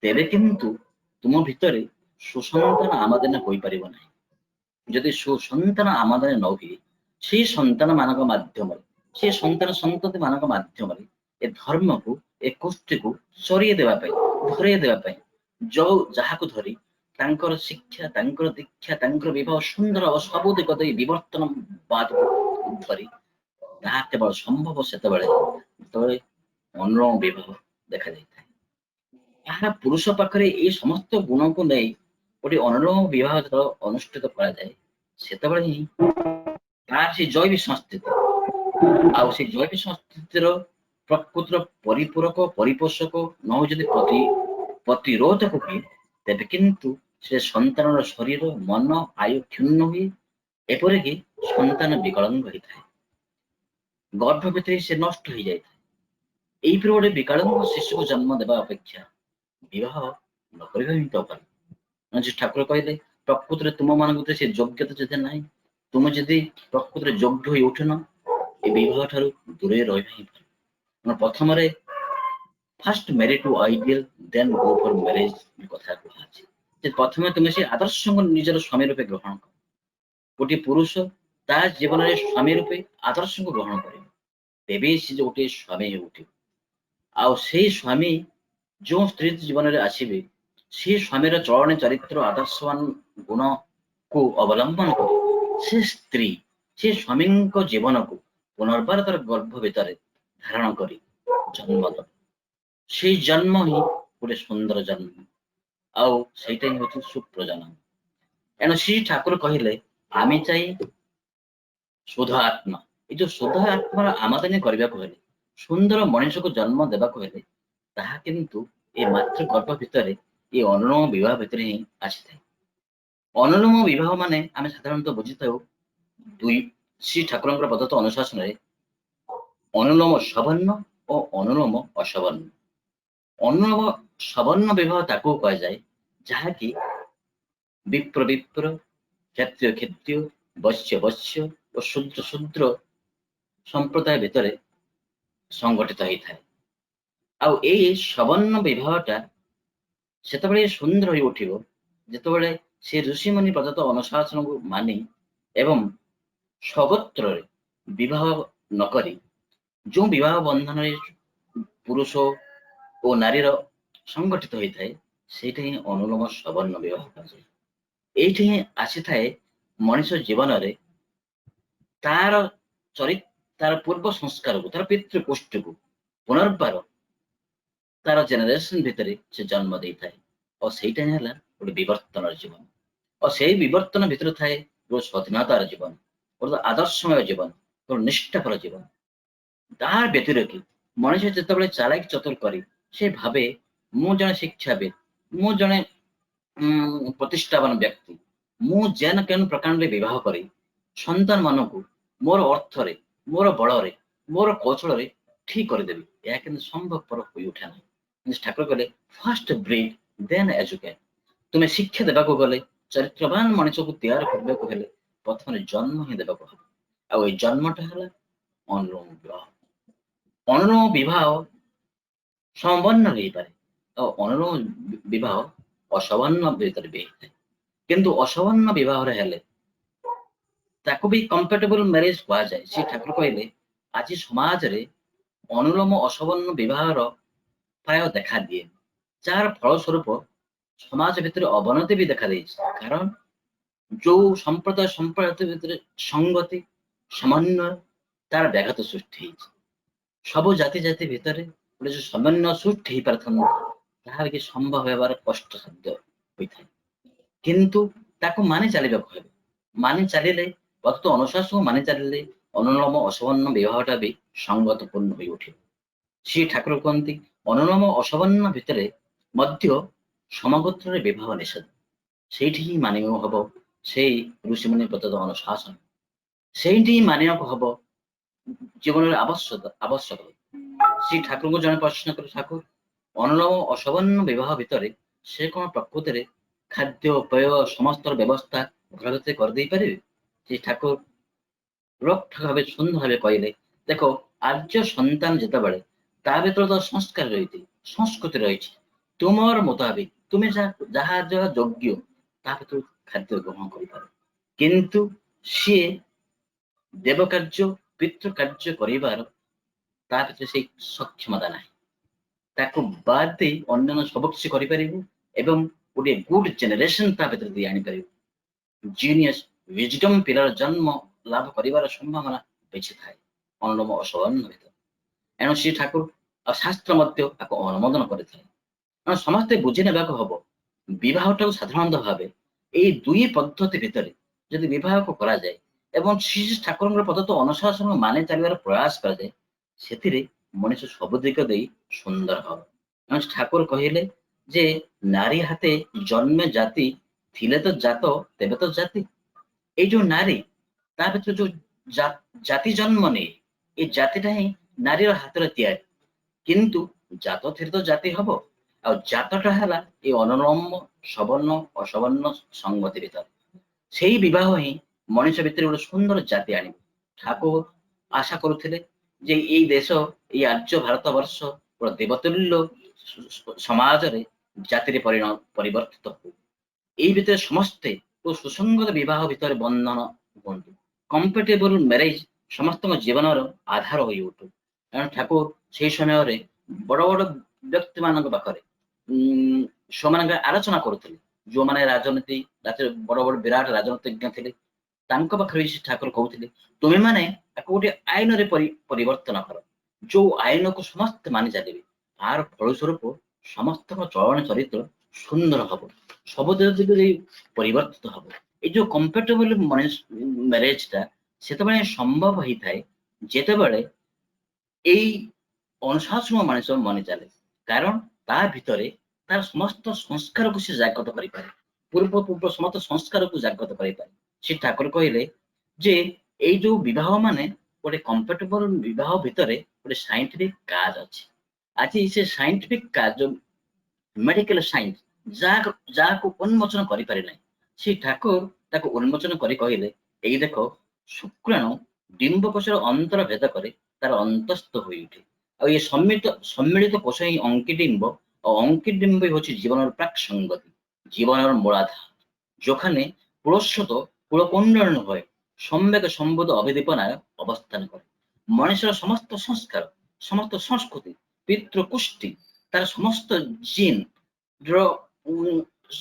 ତେବେ କିନ୍ତୁ ତୁମ ଭିତରେ ସୁସନ୍ତାନ ଆମଦାନୀ ହୋଇପାରିବ ନାହିଁ। ଯଦି ସୁସନ୍ତାନ ଆମଦାନୀ ନ ହୁଏ, সেই ସନ୍ତାନ ମାନଙ୍କ ମାଧ୍ୟମରେ, ସେ ସନ୍ତାନ ସନ୍ତତି ମାନଙ୍କ ମାଧ୍ୟମରେ ଏ ଧର୍ମକୁ, ଏ କୋଷ୍ଠୀକୁ ସରିଏ ଦେବା ପାଇଁ, ଧରେଇ ଦେବା ପାଇଁ ଯୋଉ ଯାହାକୁ ଧରି ତାଙ୍କର ଶିକ୍ଷା, ତାଙ୍କର ଦୀକ୍ଷା, ତାଙ୍କର ବିବାହ ସୁନ୍ଦର ଓ ସବୁ ଦିଗ ଦେଇ ବିବର୍ତ୍ତନ ବାଦକୁ ଧରି, ତାହା କେବଳ ସମ୍ଭବ ସେତେବେଳେ ଯେତେବେଳେ ଅନୁଲୋମ ବିବାହ ଦେଖାଯାଇଥାଏ। ଏହା ପୁରୁଷ ପାଖରେ ଏଇ ସମସ୍ତ ଗୁଣକୁ ନେଇ ଗୋଟେ ଅନୁଲୋମ ବିବାହ ଯେତେବେଳେ ଅନୁଷ୍ଠିତ କରାଯାଏ, ସେତେବେଳେ ହିଁ ତାର ସେ ଜୈବିକ ସଂସ୍ଥିତି, ଆଉ ସେ ଜୈବିକ ସଂସ୍ଥିତିର ପ୍ରକୃତିର ପରିପୂରକ, ପରିପୋଷକ ନ ଯଦି ପ୍ରତିରୋଧକ ହୁଏ, ତେବେ କିନ୍ତୁ ସେ ସନ୍ତାନର ଶରୀର, ମନ, ଆୟୁ କ୍ଷୁଣ୍ଣ ହୁଏ, ଏପରିକି ସନ୍ତାନ ବିକଳାଙ୍ଗ ହେଇଥାଏ, ଗର୍ଭ ଭିତରେ ସେ ନଷ୍ଟ ହେଇଯାଇଥାଏ। ଏଇପରି ଗୋଟେ ବିକଳାଙ୍ଗ ଶିଶୁକୁ ଜନ୍ମ ଦେବା ଅପେକ୍ଷା ବିବାହ ନ କରିବା ହିଁ ତ ଭଲ। ଠାକୁର କହିଲେ ପ୍ରକୃତରେ ତୁମ ମାନଙ୍କ ଭିତରେ ସେ ଯୋଗ୍ୟତା ଯଦି ନାହିଁ, ତୁମେ ଯଦି ପ୍ରକୃତରେ ଯୋଗ୍ୟ ହୋଇ ଉଠିନ, ଏ ବିବାହ ଠାରୁ ଦୂରେଇ ରହିବା ହିଁ ଭଲ। ପ୍ରଥମରେ ଫାର୍ଷ୍ଟ ମ୍ୟାରି ଟୁ ଆଇଡିଆଲ ଦେନ୍ ଗୋ ଫର ମ୍ୟାରେଜ କଥା କୁହାଯାଇଛି। ଯେ ପ୍ରଥମେ ତୁମେ ସେ ଆଦର୍ଶଙ୍କୁ ନିଜର ସ୍ୱାମୀ ରୂପେ ଗ୍ରହଣ କର। ଗୋଟିଏ ପୁରୁଷ ତା ଜୀବନରେ ସ୍ୱାମୀ ରୂପେ ଆଦର୍ଶଙ୍କୁ ଗ୍ରହଣ କରିବ, ତେବେ ସେ ଗୋଟିଏ ସ୍ୱାମୀ ହେଇ ଉଠିବ। ଆଉ ସେଇ ସ୍ୱାମୀ ଯେଉଁ ସ୍ତ୍ରୀ ଜୀବନରେ ଆସିବେ, ସେ ସ୍ୱାମୀର ଚଳଣି ଚରିତ୍ର ଆଦର୍ଶବାନ ଗୁଣକୁ ଅବଲମ୍ବନ କରି ସେ ସ୍ତ୍ରୀ ସେ ସ୍ୱାମୀଙ୍କ ଜୀବନକୁ ପୁନର୍ବାର ତାର ଗର୍ଭ ଭିତରେ ଧାରଣ କରି ଜନ୍ମ ଦେବ। ସେଇ ଜନ୍ମ ହିଁ ଗୋଟେ ସୁନ୍ଦର ଜନ୍ମ, ଆଉ ସେଇଟା ହିଁ ହଉଛି ସୁପ୍ରଜନନ। ଏଣୁ ଶ୍ରୀ ଠାକୁର କହିଲେ ଆମେ ଚାଇ ଶୁଦ୍ଧ ଆତ୍ମା। ଏଇ ଯୋଉ ଶୁଦ୍ଧ ଆତ୍ମାର ଆମଦାନୀ କରିବାକୁ ହେଲେ, ସୁନ୍ଦର ମଣିଷକୁ ଜନ୍ମ ଦେବାକୁ ହେଲେ, ତାହା କିନ୍ତୁ ଏ ମାତୃ ଗର୍ଭ ଭିତରେ ଏ ଅନୁଲୋମ ବିବାହ ଭିତରେ ହିଁ ଆସିଥାଏ। ଅନୁଲୋମ ବିବାହ ମାନେ ଆମେ ସାଧାରଣତଃ ବୁଝିଥାଉ ଦୁଇ ଶ୍ରୀ ଠାକୁରଙ୍କର ପ୍ରଦତ୍ତ ଅନୁଶାସନରେ ଅନୁଲୋମ ସବର୍ଣ୍ଣ ଓ ଅନୁଲୋମ ଅସବର୍ଣ୍ଣ। ଅନୁଲୋମ ସବର୍ଣ୍ଣ ବିବାହ ତାକୁ କୁହାଯାଏ ଯାହାକି ବିପ୍ର ବିପ୍ର, କ୍ଷତ୍ରିୟ କ୍ଷତ୍ରିୟ, ବୈଶ୍ୟ ବୈଶ୍ୟ ଓ ଶୂଦ୍ର ଶୂଦ୍ର ସମ୍ପ୍ରଦାୟ ଭିତରେ ସଂଗଠିତ ହେଇଥାଏ। ଆଉ ଏଇ ସବର୍ଣ୍ଣ ବିବାହଟା ସେତେବେଳେ ସୁନ୍ଦର ହୋଇ ଉଠିବ ଯେତେବେଳେ ସେ ଋଷିମୁନି ପ୍ରଦତ୍ତ ଅନୁଶାସନକୁ ମାନି ଏବଂ ସ୍ୱଗୋତ୍ରରେ ବିବାହ ନକରି ଯେଉଁ ବିବାହ ବନ୍ଧନରେ ପୁରୁଷ ଓ ନାରୀର ସଂଗଠିତ ହୋଇଥାଏ, ସେଇଟା ହିଁ ଅନୁଲୋମ ସବର୍ଣ୍ଣ ବିବାହ କୁହାଯାଏ। ଏଇଠି ହିଁ ଆସିଥାଏ ମଣିଷ ଜୀବନରେ ତାର ତାର ପୂର୍ବ ସଂସ୍କାରକୁ, ତାର ପିତୃପୃଷ୍ଠକୁ ପୁନର୍ବାର ତାର ଜେନେରେସନ ଭିତରେ ସେ ଜନ୍ମ ଦେଇଥାଏ। ଆଉ ସେଇଟା ହିଁ ହେଲା ଗୋଟେ ବିବର୍ତ୍ତନର ଜୀବନ। ଆଉ ସେଇ ବିବର୍ତ୍ତନ ଭିତରେ ଥାଏ ଗୋଟେ ସ୍ୱାଧୀନତାର ଜୀବନ, ଗୋଟେ ଆଦର୍ଶମୟ ଜୀବନ, ଗୋଟେ ନିଷ୍ଠାପର ଜୀବନ। ତାହା ବ୍ୟତିରେକି ମଣିଷ ଯେତେବେଳେ ଚାଲାକି ଚତୁର କରି ସେ ଭାବେ ମୁଁ ଜଣେ ଶିକ୍ଷାବିତ, ମୁଁ ଜଣେ ପ୍ରତିଷ୍ଠାବାନ ବ୍ୟକ୍ତି, ମୁଁ ଯେନ କେନ ପ୍ରକାରରେ ବିବାହ କରି ସନ୍ତାନ ମାନଙ୍କୁ ମୋର ଅର୍ଥରେ, ମୋର ବଳରେ, ମୋର କୌଶଳରେ ଠିକ କରିଦେବି, ଏହା କିନ୍ତୁ ସମ୍ଭବପର ହୋଇ ଉଠେ ନାହିଁ। ଠାକୁର କହିଲେ ଫାର୍ଷ୍ଟ ବ୍ରିଡ୍ ଦେନ୍ ଏଜୁକେଟ୍। ତୁମେ ଶିକ୍ଷା ଦେବାକୁ ଗଲେ, ଚରିତ୍ରବାନ ମଣିଷକୁ ତିଆର କରିବାକୁ ହେଲେ ପ୍ରଥମେ ଜନ୍ମ ହିଁ ଦେବାକୁ ହେବ। ଆଉ ଏଇ ଜନ୍ମଟା ହେଲା ଅନୁଲୋମ ବିବାହ। ଅନୁଲୋମ ବିବାହ ସମବର୍ଣ୍ଣ ହେଇପାରେ, ଆଉ ଅନୁଲୋମ ବିବାହ ଅସବର୍ଣ୍ଣ ଭିତରେ ବି ହେଇଥାଏ। କିନ୍ତୁ ଅସବର୍ଣ୍ଣ ବିବାହରେ ହେଲେ ତାକୁ ବି କମ୍ପାଟିବଲ ମ୍ୟାରେଜ କୁହାଯାଏ। ସେ ଠାକୁର କହିଲେ ଆଜି ସମାଜରେ ଅନୁଲୋମ ଅସବର୍ଣ୍ଣ ବିବାହର ପ୍ରାୟ ଦେଖା ଦିଏ, ଯାହାର ଫଳସ୍ୱରୂପ ସମାଜ ଭିତରେ ଅବନତି ବି ଦେଖାଦେଇଛି। କାରଣ ଯୋଉ ସମ୍ପ୍ରଦାୟ ଭିତରେ ସଂଗତି ସମନ୍ୱୟ ତାର ବ୍ୟାଘାତ ସୃଷ୍ଟି ହେଇଛି। ସବୁ ଜାତି ଭିତରେ ଗୋଟେ ଯୋଉ ସମନ୍ୱୟ ସୃଷ୍ଟି ହେଇପାରିଥାନ୍ତା, ତାହା ବି ସମ୍ଭବ ହେବାର କଷ୍ଟସାଧ୍ୟ ହୋଇଥାଏ। କିନ୍ତୁ ତାକୁ ମାନି ଚାଲିବାକୁ ହେବ। ମାନି ଚାଲିଲେ, ପ୍ରଦତ୍ତ ଅନୁଶାସନ ମାନି ଚାଲିଲେ ଅନୁଲୋମ ଅସବର୍ଣ୍ଣ ବିବାହଟା ବି ସଙ୍ଗତପୂର୍ଣ୍ଣ ହୋଇ ଉଠିବ। ଶ୍ରୀ ଠାକୁର କୁହନ୍ତି ଅନୁଲୋମ ଅସବର୍ଣ୍ଣ ଭିତରେ ମଧ୍ୟ ସମଗୋତ୍ରରେ ବିବାହ ନିଷେଧ। ସେଇଠି ହିଁ ମାନିବାକୁ ହବ ସେଇ ଋଷିମୁନି ପ୍ରଦତ୍ତ ଅନୁଶାସନ, ସେଇଠି ହିଁ ମାନିବାକୁ ହବ ଜୀବନରେ ଆବଶ୍ୟକ। ଶ୍ରୀ ଠାକୁରଙ୍କୁ ଜଣେ ପ୍ରଶ୍ନ କଲେ, ଠାକୁର ଅନୁଲୋମ ଅସବର୍ଣ୍ଣ ବିବାହ ଭିତରେ ସେ କଣ ପ୍ରକୃତରେ ଖାଦ୍ୟ ପେୟ ସମସ୍ତର ବ୍ୟବସ୍ଥା ଘର ଭିତରେ କରିଦେଇ ପାରିବେ? ଶ୍ରୀ ଠାକୁର ରୋକ୍ଠ ଭାବେ ସୁନ୍ଦର ଭାବେ କହିଲେ, ଦେଖ ଆର୍ଯ୍ୟ ସନ୍ତାନ ଯେତେବେଳେ ତା ଭିତରେ ତ ସଂସ୍କାର ରହିଛି, ସଂସ୍କୃତି ରହିଛି, ତୁମର ମୁତାବିକ ତୁମେ ଯାହା ଯାହା ଯୋଗ୍ୟ ତା ଭିତରୁ ଖାଦ୍ୟ ଗ୍ରହଣ କରିପାର। କିନ୍ତୁ ସିଏ ଦେବ କାର୍ଯ୍ୟ ପିତୃ କାର୍ଯ୍ୟ କରିବାର ତା ଭିତରେ ସେଇ ସକ୍ଷମତା ନାହିଁ। ତାକୁ ବାଦ ଦେଇ ଅନ୍ୟାନ୍ୟ ସବୁ କିଛି କରିପାରିବ ଏବଂ ଗୋଟେ ଗୁଡ ଜେନେରେସନ ତା ଭିତରେ ଦେଇ ଆଣିପାରିବ। ଜିନିୟସ ୱିଜଡମ ପିଲାର ଜନ୍ମ ଲାଭ କରିବାର ସମ୍ଭାବନା ବେଶୀ ଥାଏ ଅନୁଲୋମ ଅସବର୍ଣ୍ଣ ଭିତରେ। ଏଣୁ ଶ୍ରୀ ଠାକୁର ଆଉ ଶାସ୍ତ୍ର ମଧ୍ୟ ତାକୁ ଅନୁମୋଦନ କରିଥାଏ। ଏଣୁ ସମସ୍ତେ ବୁଝି ନେବାକୁ ହବ ବିବାହଟାକୁ ସାଧାରଣତଃ ଭାବେ ଏଇ ଦୁଇ ପଦ୍ଧତି ଭିତରେ ଯଦି ବିବାହକୁ କରାଯାଏ ଏବଂ ଶ୍ରୀ ଠାକୁରଙ୍କର ପ୍ରଦତ୍ତ ଅନୁଶାସନ ମାନି ଚାଲିବାର ପ୍ରୟାସ କରାଯାଏ, ସେଥିରେ ମଣିଷ ସବୁ ଦିଗ ଦେଇ ସୁନ୍ଦର ହବ। ଏଣୁ ଠାକୁର କହିଲେ ଯେ ନାରୀ ହାତେ ଜନ୍ମେ ଜାତି, ଥିଲେ ତ ଜାତ ତେବେ ତ ଜାତି। ଏଇ ଯୋଉ ନାରୀ ତା ଭିତରେ ଯୋଉ ଜାତି ଜନ୍ମ ନେଇ, ଏଇ ଜାତିଟା ହିଁ ନାରୀର ହାତରେ ତିଆରି। କିନ୍ତୁ ଜାତ ଥିଲେ ତ ଜାତି ହବ, ଆଉ ଜାତଟା ହେଲା ଏ ଅନୁଲୋମ ସବର୍ଣ୍ଣ ଅସବର୍ଣ୍ଣ ସଂଗତି ଭିତରେ। ସେଇ ବିବାହ ହିଁ ମଣିଷ ଭିତରେ ଗୋଟେ ସୁନ୍ଦର ଜାତି ଆଣିବ। ଠାକୁର ଆଶା କରୁଥିଲେ ଯେ ଏଇ ଦେଶ, ଏଇ ଆର୍ଯ୍ୟ ଭାରତ ବର୍ଷ ଗୋଟେ ଦେବତୁଲ୍ୟ ସମାଜରେ ଜାତିରେ ପରିବର୍ତ୍ତିତ ହଉ। ଏଇ ଭିତରେ ସମସ୍ତେ ସୁସଙ୍ଗତ ବିବାହ ଭିତରେ ବନ୍ଧନ ହୁଅନ୍ତୁ। କମ୍ପାଟିବଲ ମ୍ୟାରେଜ ସମସ୍ତଙ୍କ ଜୀବନର ଆଧାର ହୋଇ ଉଠୁ। କାରଣ ଠାକୁର ସେଇ ସମୟରେ ବଡ ବଡ ବ୍ୟକ୍ତି ମାନଙ୍କ ପାଖରେ ସେମାନଙ୍କ ଆଲୋଚନା କରୁଥିଲେ। ଯୋଉମାନେ ରାଜନୀତି ବଡ ବଡ ବିରାଟ ରାଜନୀତିଜ୍ଞ ଥିଲେ, ତାଙ୍କ ପାଖରେ ବି ସେ ଠାକୁର କହୁଥିଲେ ତୁମେ ମାନେ ତାକୁ ଗୋଟେ ଆଇନରେ ପରିବର୍ତ୍ତନ କର, ଯୋଉ ଆଇନକୁ ସମସ୍ତେ ମାନି ଚାଲିବେ। ତାର ଫଳସ୍ୱରୂପ ସମସ୍ତଙ୍କ ଚଳନ ଚରିତ୍ର ସୁନ୍ଦର ହବ, ସବୁ ଦିଗରେ ପରିବର୍ତ୍ତିତ ହବ। এই ଯୋଉ କମ୍ପାଟିବଲ ମ୍ୟାରେଜଟା ସେତେବେଳେ ସମ୍ଭବ ହେଇଥାଏ ଯେତେବେଳେ ଏଇ ଅନୁଶାସନ ମଣିଷ ମନେ ଚାଲେ। କାରଣ ତା ଭିତରେ ତାର ସମସ୍ତ ସଂସ୍କାରକୁ ସେ ଜାଗ୍ରତ କରିପାରେ, ପୂର୍ବ ସମସ୍ତ ସଂସ୍କାରକୁ ଜାଗ୍ରତ କରିପାରେ। ସେ ଠାକୁର କହିଲେ ଯେ ଏଇ ଯୋଉ ବିବାହ ମାନେ ଗୋଟେ କମ୍ପାଟିବଲ ବିବାହ ଭିତରେ ଗୋଟେ ସାଇଣ୍ଟିଫିକ କାଜ ଅଛି। ଆଜି ସେ ସାଇଣ୍ଟିଫିକ କାଜ ଯୋଉ ମେଡିକାଲ ସାଇନ୍ସ ଯାହାକୁ ଉନ୍ମୋଚନ କରିପାରେ ନାହିଁ, ସେ ଠାକୁର ତାକୁ ଉନ୍ମୋଚନ କରି କହିଲେ ଏଇ ଦେଖ ଶୁକ୍ରାଣୁ ଡିମ୍ବକୋଷର ଅନ୍ତର ଭେଦ করে ତାର ଅନ୍ତସ୍ଥ ହୋଇ ଉଠେ। ଆଉ ଏ ସମ୍ମିଳିତ କୋଷ ହିଁ ଅଙ୍କିଡିମ୍ବ, ଆଉ ଅଙ୍କିଡିମ୍ବ ହଉଛି ଜୀବନର ପ୍ରାକ୍ ସଂଗତି, ଜୀବନର ମୂଳାଧାର, যেখানে পুরস্বত কুলকুণ্ডলন হয় সম্বেগ সম্বোধ অভিদীপনায় অবস্থান করে। মনুষ্যর সমস্ত সংস্কার, সমস্ত সংস্কৃতি, পিতৃকুষ্টি, তার সমস্ত জিন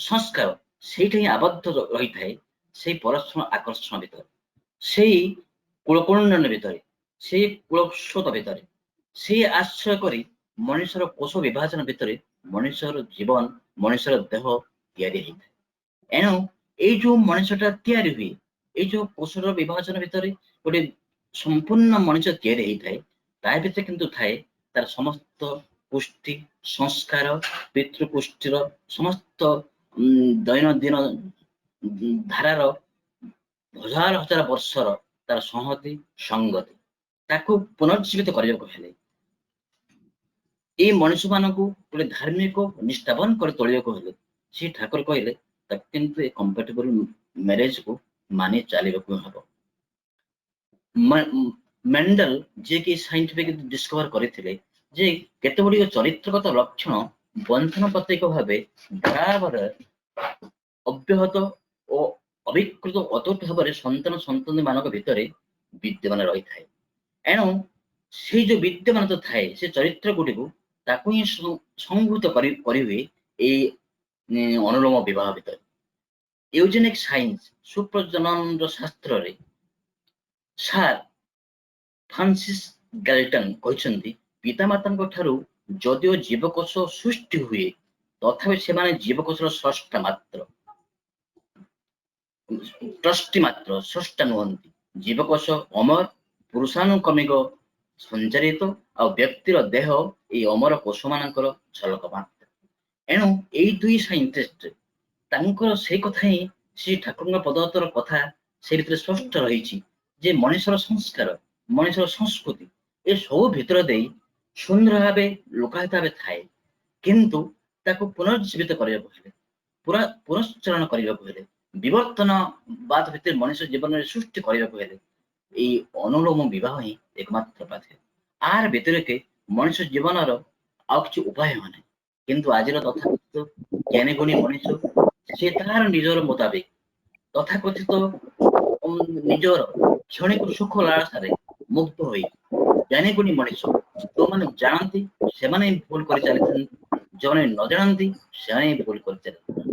সংস্কার সেইটা ହିଁ আবদ্ধ ରହିଥାଏ সেই পরস্পর আকর্ষণ ভিতরে, সেই কুলকুণ্ডলন ভিতরে, সেই কুলস্ରୋତ ଭିତରେ। সেই ଆଶ୍ରୟ କରି ମଣିଷର କୋଷ ବିଭାଜନ ଭିତରେ ମଣିଷର ଜୀବନ, ମଣିଷର ଦେହ ତିଆରି ହେଇଥାଏ। ଏଣୁ ଏଇ ଯୋଉ ମଣିଷଟା ତିଆରି ହୁଏ, ଏଇ ଯୋଉ କୋଷର ବିଭାଜନ ଭିତରେ ଗୋଟେ ସମ୍ପୂର୍ଣ୍ଣ ମଣିଷ ତିଆରି ହେଇଥାଏ, ତା ଭିତରେ କିନ୍ତୁ ଥାଏ ତାର ସମସ୍ତ ପୁଷ୍ଟି ସଂସ୍କାର, ପିତୃପୁଷ୍ଟିର ସମସ୍ତ ଦୈନନ୍ଦିନ ଧାରାର ହଜାର ହଜାର ବର୍ଷର ତାର ସଂହତି ସଙ୍ଗତି, ତାକୁ ପୁନର୍ଜୀବିତ କରିବାକୁ ହେଲେ ଏଇ ମଣିଷ ମାନଙ୍କୁ ଗୋଟେ ଧାର୍ମିକ ନିଷ୍ଠାବାନ କରି ତୋଳିବାକୁ ହେଲେ ସେ ଠାକୁର କହିଲେ ତାକୁ କିନ୍ତୁ ଏ କମ୍ପାଟିବଲ ମ୍ୟାରେଜକୁ ମାନି ଚାଲିବାକୁ ହବ। ମେଣ୍ଡେଲ ଯିଏକି ସାଇଣ୍ଟିଫିକ ଡିସ୍କଭର କରିଥିଲେ ଯେ କେତେ ଗୁଡ଼ିଏ ଚରିତ୍ରଗତ ଲକ୍ଷଣ ବନ୍ଧନ ପ୍ରତୀକ ଭାବେ ବରାବର ଅବ୍ୟାହତ ଓ ଅବିକୃତ ଅତୁଟ ଭାବରେ ସନ୍ତାନ ମାନଙ୍କ ଭିତରେ ବିଦ୍ୟମାନ ରହିଥାଏ। ଏଣୁ ସେଇ ଯୋଉ ବିଦ୍ୟମାନ ଥାଏ ସେ ଚରିତ୍ର ଗୁଡ଼ିକୁ ତାକୁ ହିଁ ସଂଭୂତ କରିହୁଏ ଏଇ ଅନୁଲୋମ ବିବାହ ଭିତରେ। ୟୁଜେନିକ୍ ସାଇନ୍ସ ସୁପ୍ରଜନନର ଶାସ୍ତ୍ରରେ ସାର୍ ଫ୍ରାନ୍ସିସ୍ ଗାଲ୍ଟନ କହିଛନ୍ତି ପିତାମାତାଙ୍କ ଠାରୁ ଯଦିଓ ଜୀବକୋଷ ସୃଷ୍ଟି ହୁଏ ତଥାପି ସେମାନେ ଜୀବକୋଷର ସ୍ରଷ୍ଟା ମାତ୍ର, ସ୍ରଷ୍ଟା ନୁହନ୍ତି। ଜୀବକୋଷ ଅମର ପୁରୁଷାନୁକ୍ରମିକ ସଞ୍ଚାରିତ, ଆଉ ବ୍ୟକ୍ତିର ଦେହ ଏଇ ଅମର କୋଷ ମାନଙ୍କର ଝଲକ ମାତ୍ର। ଏଣୁ ଏଇ ଦୁଇ ସାଇଣ୍ଟିଷ୍ଟ ତାଙ୍କର ସେଇ କଥା ହିଁ ଶ୍ରୀ ଠାକୁରଙ୍କ ପଦତର କଥା ସେ ଭିତରେ ସ୍ପଷ୍ଟ ରହିଛି ଯେ ମଣିଷର ସଂସ୍କାର, ମଣିଷର ସଂସ୍କୃତି ଏ ସବୁ ଭିତର ଦେଇ ସୁନ୍ଦର ଭାବେ ଲୁକାୟିତ ଭାବେ ଥାଏ, କିନ୍ତୁ ତାକୁ ପୁନର୍ଜୀବିତ କରିବାକୁ ହେଲେ, ପୁନଶ୍ଚରଣ କରିବାକୁ ହେଲେ, ବିବର୍ତ୍ତନବାଦ ଭିତରେ ମଣିଷ ଜୀବନରେ ସୃଷ୍ଟି କରିବାକୁ ହେଲେ ଏଇ ଅନୁଲୋମ ବିବାହ ହିଁ ଏକମାତ୍ର ପାଥେୟ। ଆର ବ୍ୟତିରେକେ ମଣିଷ ଜୀବନର ଆଉ କିଛି ଉପାୟ ନାହିଁ। କିନ୍ତୁ ଆଜିର ତଥାକଥିତ ଜ୍ଞାନୀ ଗୁଣୀ ମଣିଷ ସେ ତାହାର ନିଜର ମୁତାବିକ ତଥାକଥିତ ନିଜର କ୍ଷଣିକ ସୁଖ ଲାଳସାରେ ମୁଗ୍ଧ ହୋଇ ଜ୍ଞାନୀ ଗୁଣୀ ମଣିଷ ଯୋଉମାନେ ଜାଣନ୍ତି ସେମାନେ ହିଁ ଭୁଲ କରି ଚାଲିଥାନ୍ତି, ଯୋଉମାନେ ନ ଜାଣନ୍ତି ସେମାନେ ହିଁ ଭୁଲ କରି ଚାଲିଥାନ୍ତି।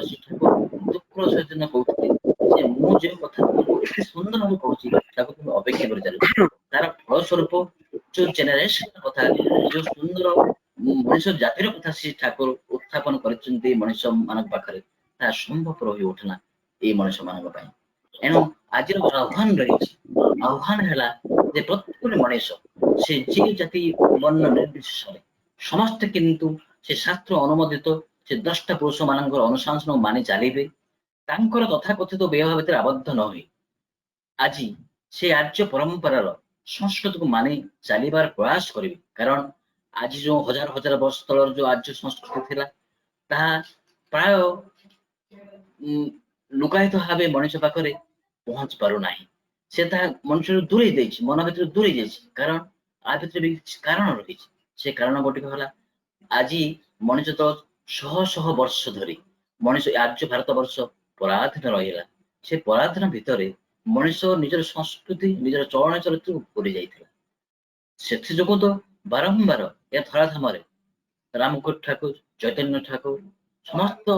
ସେଠାକୁ ଦୁଃଖର ସହିତ କହୁଥିଲେ ଯେ ମୁଁ ଯେଉଁ କଥା ତୁମକୁ ଏତେ ସୁନ୍ଦର ଭାବେ କହୁଛି ତାକୁ ତୁମେ ଅପେକ୍ଷା କରି ଚାଲୁଛ, ତାର ଫଳସ୍ୱରୂପ ଯୋଉ ଜେନେରେସନ କଥା, ଯୋଉ ସୁନ୍ଦର ମଣିଷ ଜାତିର କଥା ସେ ଠାକୁର ଉତ୍ଥାପନ କରିଛନ୍ତି ମଣିଷ ମାନଙ୍କ ପାଖରେ, ତାହା ସମ୍ଭବପର ହୋଇ ଉଠେନା ଏଇ ମଣିଷ ମାନଙ୍କ ପାଇଁ। ଏଣୁ ଆଜିର ଆହ୍ୱାନ ରହିଛି, ଆହ୍ୱାନ ହେଲା ଯେ ପ୍ରତ୍ୟେକ ମଣିଷ ସେ ଯେ ଜାତି ବର୍ଣ୍ଣ ନିର୍ବିଶେଷରେ ସମସ୍ତେ କିନ୍ତୁ ସେ ଶାସ୍ତ୍ର ଅନୁମୋଦିତ ସେ ଦ୍ରଷ୍ଟା ପୁରୁଷ ମାନଙ୍କର ଅନୁଶାସନ ମାନି ଚାଲିବେ, ତାଙ୍କର ତଥାକଥିତ ବିବାହ ଭିତରେ ଆବଦ୍ଧ ନ ହୋଇ ଆଜି ସେ ଆର୍ଯ୍ୟ ପରମ୍ପରାର ସଂସ୍କୃତିକୁ ମାନି ଚାଲିବାର ପ୍ରୟାସ କରିବେ। କାରଣ आज जो हजार हजार वर्ष तलर जो आर्य संस्कृति थिला ताहा प्राय लुकायित भावे मनुष्य पाखरे पहुंच पारु नाही से ताहा मनुष्य दूरे देछि मन भीतर दूरे जाइछि कारण आ भीतर भी कारण रही से कारण गोटे होला आज मनुष्य तो शह शह वर्ष धरी मनुष्य आर्य भारत वर्ष पराधीन रहिला से पराधीन भितरे मनुष्य निजर संस्कृति निजर चलन चरित्र भूली जाइथिला सेथि जोगु तो बारंबार या धराधाम रामकोट ठाकुर चैतन्य ठाकुर समस्त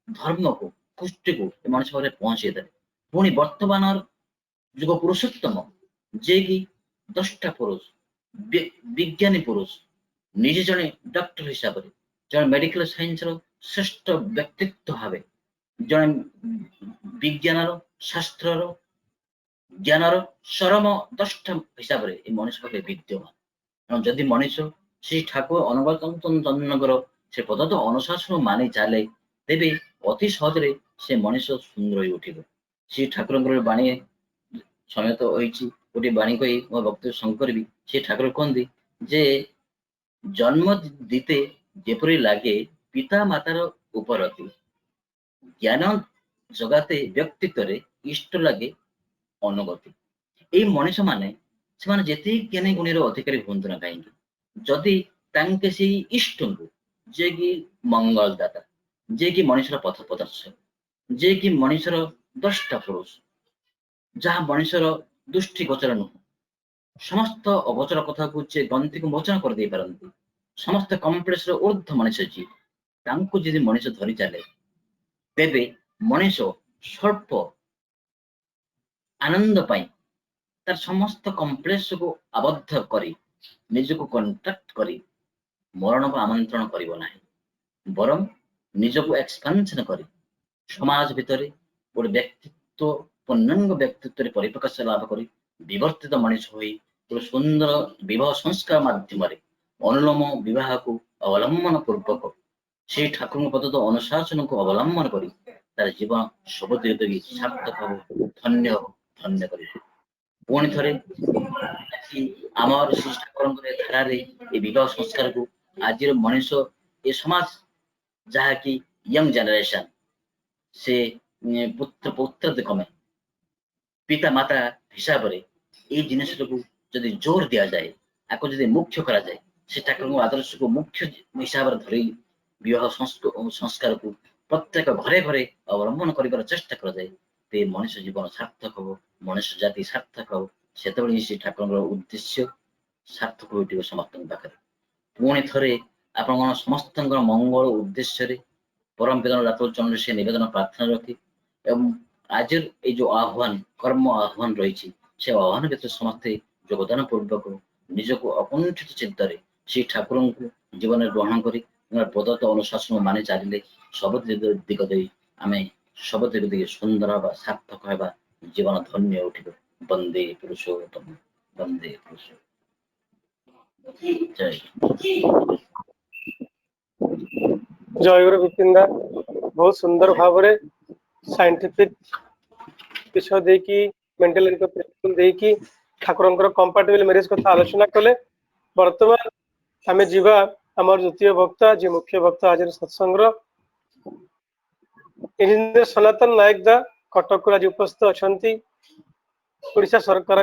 धर्म को पुष्टि को मनुष्य पाखे पहुंचे दे पुणी वर्तमान युग पुरुषोत्तम जे कि 10टा पुरुष विज्ञानी पुरुष निजे जने डॉक्टर हिसाब से जने मेडिकल साइंस श्रेष्ठ व्यक्तित्व भाव जने विज्ञान शास्त्र ज्ञानर सरम 10टा हिसाब से मनुष्य पाखे विद्यमान जदि मनुष्य श्री ठाकुर अनुगतनगर से पदार्थ अनुशासन मानि चले तेबे अति सहजरे से मनुष्य सुंदर हो उठिब श्री ठाकुर बाणी समय तो गोटे बाणी कही मो वक्तव्य शंकर भी से ठाकुर कहते जे जन्म दीते जेपरी लागे पिता मातार उपरती ज्ञान जगाते व्यक्तित्व इष्ट लगे अनुगति ये मनुष्य माने से जेते ज्ञानी गुणी अधिकारी हूँ ना कहीं जदि तांके से इष्ट को जे कि मंगलदाता जे कि मनुष्यर पथ प्रदर्शक जे कि मनुष्यर 10टा पुरुष जहाँ मनुष्यर दृष्टि गोचर नुह समस्त अगोचर कथा को जे गंती को मोचन कर दे पारंती समस्त कम्प्लेक्स ऊर्ध्व मनुष्य जी तांको यदि मनुष्य धरी चले तेबे मनुष्य स्वल्प आनंद पाई तार समस्त कम्प्लेक्स को आबद्ध करी निज को कंट्राक्ट करी मरण को आमंत्रण करिवो नाही बरं निज को एक्सपेंशन करी समाज भितर गोटे व्यक्तित्व पूर्णांग व्यक्तित्व परिप्रकाश लाभ करी विवर्तित मनुष्य होई गोटे सुंदर विवाह संस्कार माध्यम अनुलोम विवाह को अवलंबन पूर्वक से ठाकुर पद अनुशासन को अवलंबन करी तार जीवन सब दिग सार्थक हो धन्य धन्य कर पुणी थे आमर श्री ठाकुर धारा विवाह संस्कार को आज मनुष्य ये समाज जहाँकि यंग जनरेशन से पुत्र पुत्र कमे पिता माता हिसाब से ये जिनिस को जदि जोर दिया जाए आपको जदि मुख्य करा जाए से ठाकुर आदर्श को मुख्य हिसाब से धरी विवाह संस्कार को प्रत्येक घरे घरे अवलंबन कर चेष्टा कर जाए तो मनुष्य जीवन सार्थक हो मनुष्य जाति सार्थक हो से ठाकुर उद्देश्य सार्थक हो समस्त पाखे पुणी थे आप समस्त मंगल उद्देश्य परम पिता दातुल चरण से निवेदन प्रार्थना रखी एवं आज ये जो आह्वान कर्म आह्वान रही से आह्वान भर समस्ते योगदान पूर्वक निज को अकुंठित चिंतार श्री ठाकुर को जीवन ग्रहण कर प्रदत्त अनुशासन मानि चलिए सब दिग दे आम सब दिग दिगे सुंदर व सार्थक होगा जीवन धन्य उठे वंदे पुरुषोत्तम वंदे पुरुषोत्तम जय जय गुरु विपिंदा बहुत सुंदर भाव साइंटिफिक विषय देकी मेंटल इंटरप्रिटेशन देकी ठाकुर कंपैटिबल मैरिज कथा आलोचना कले वर्तमान आमे जीवा हमर द्वितीय वक्ता जे मुख्य वक्ता आज सत्संग इंजीनियर सनातन नायक दा कटक आज उपस्थित अछंती ओडिशा सरकार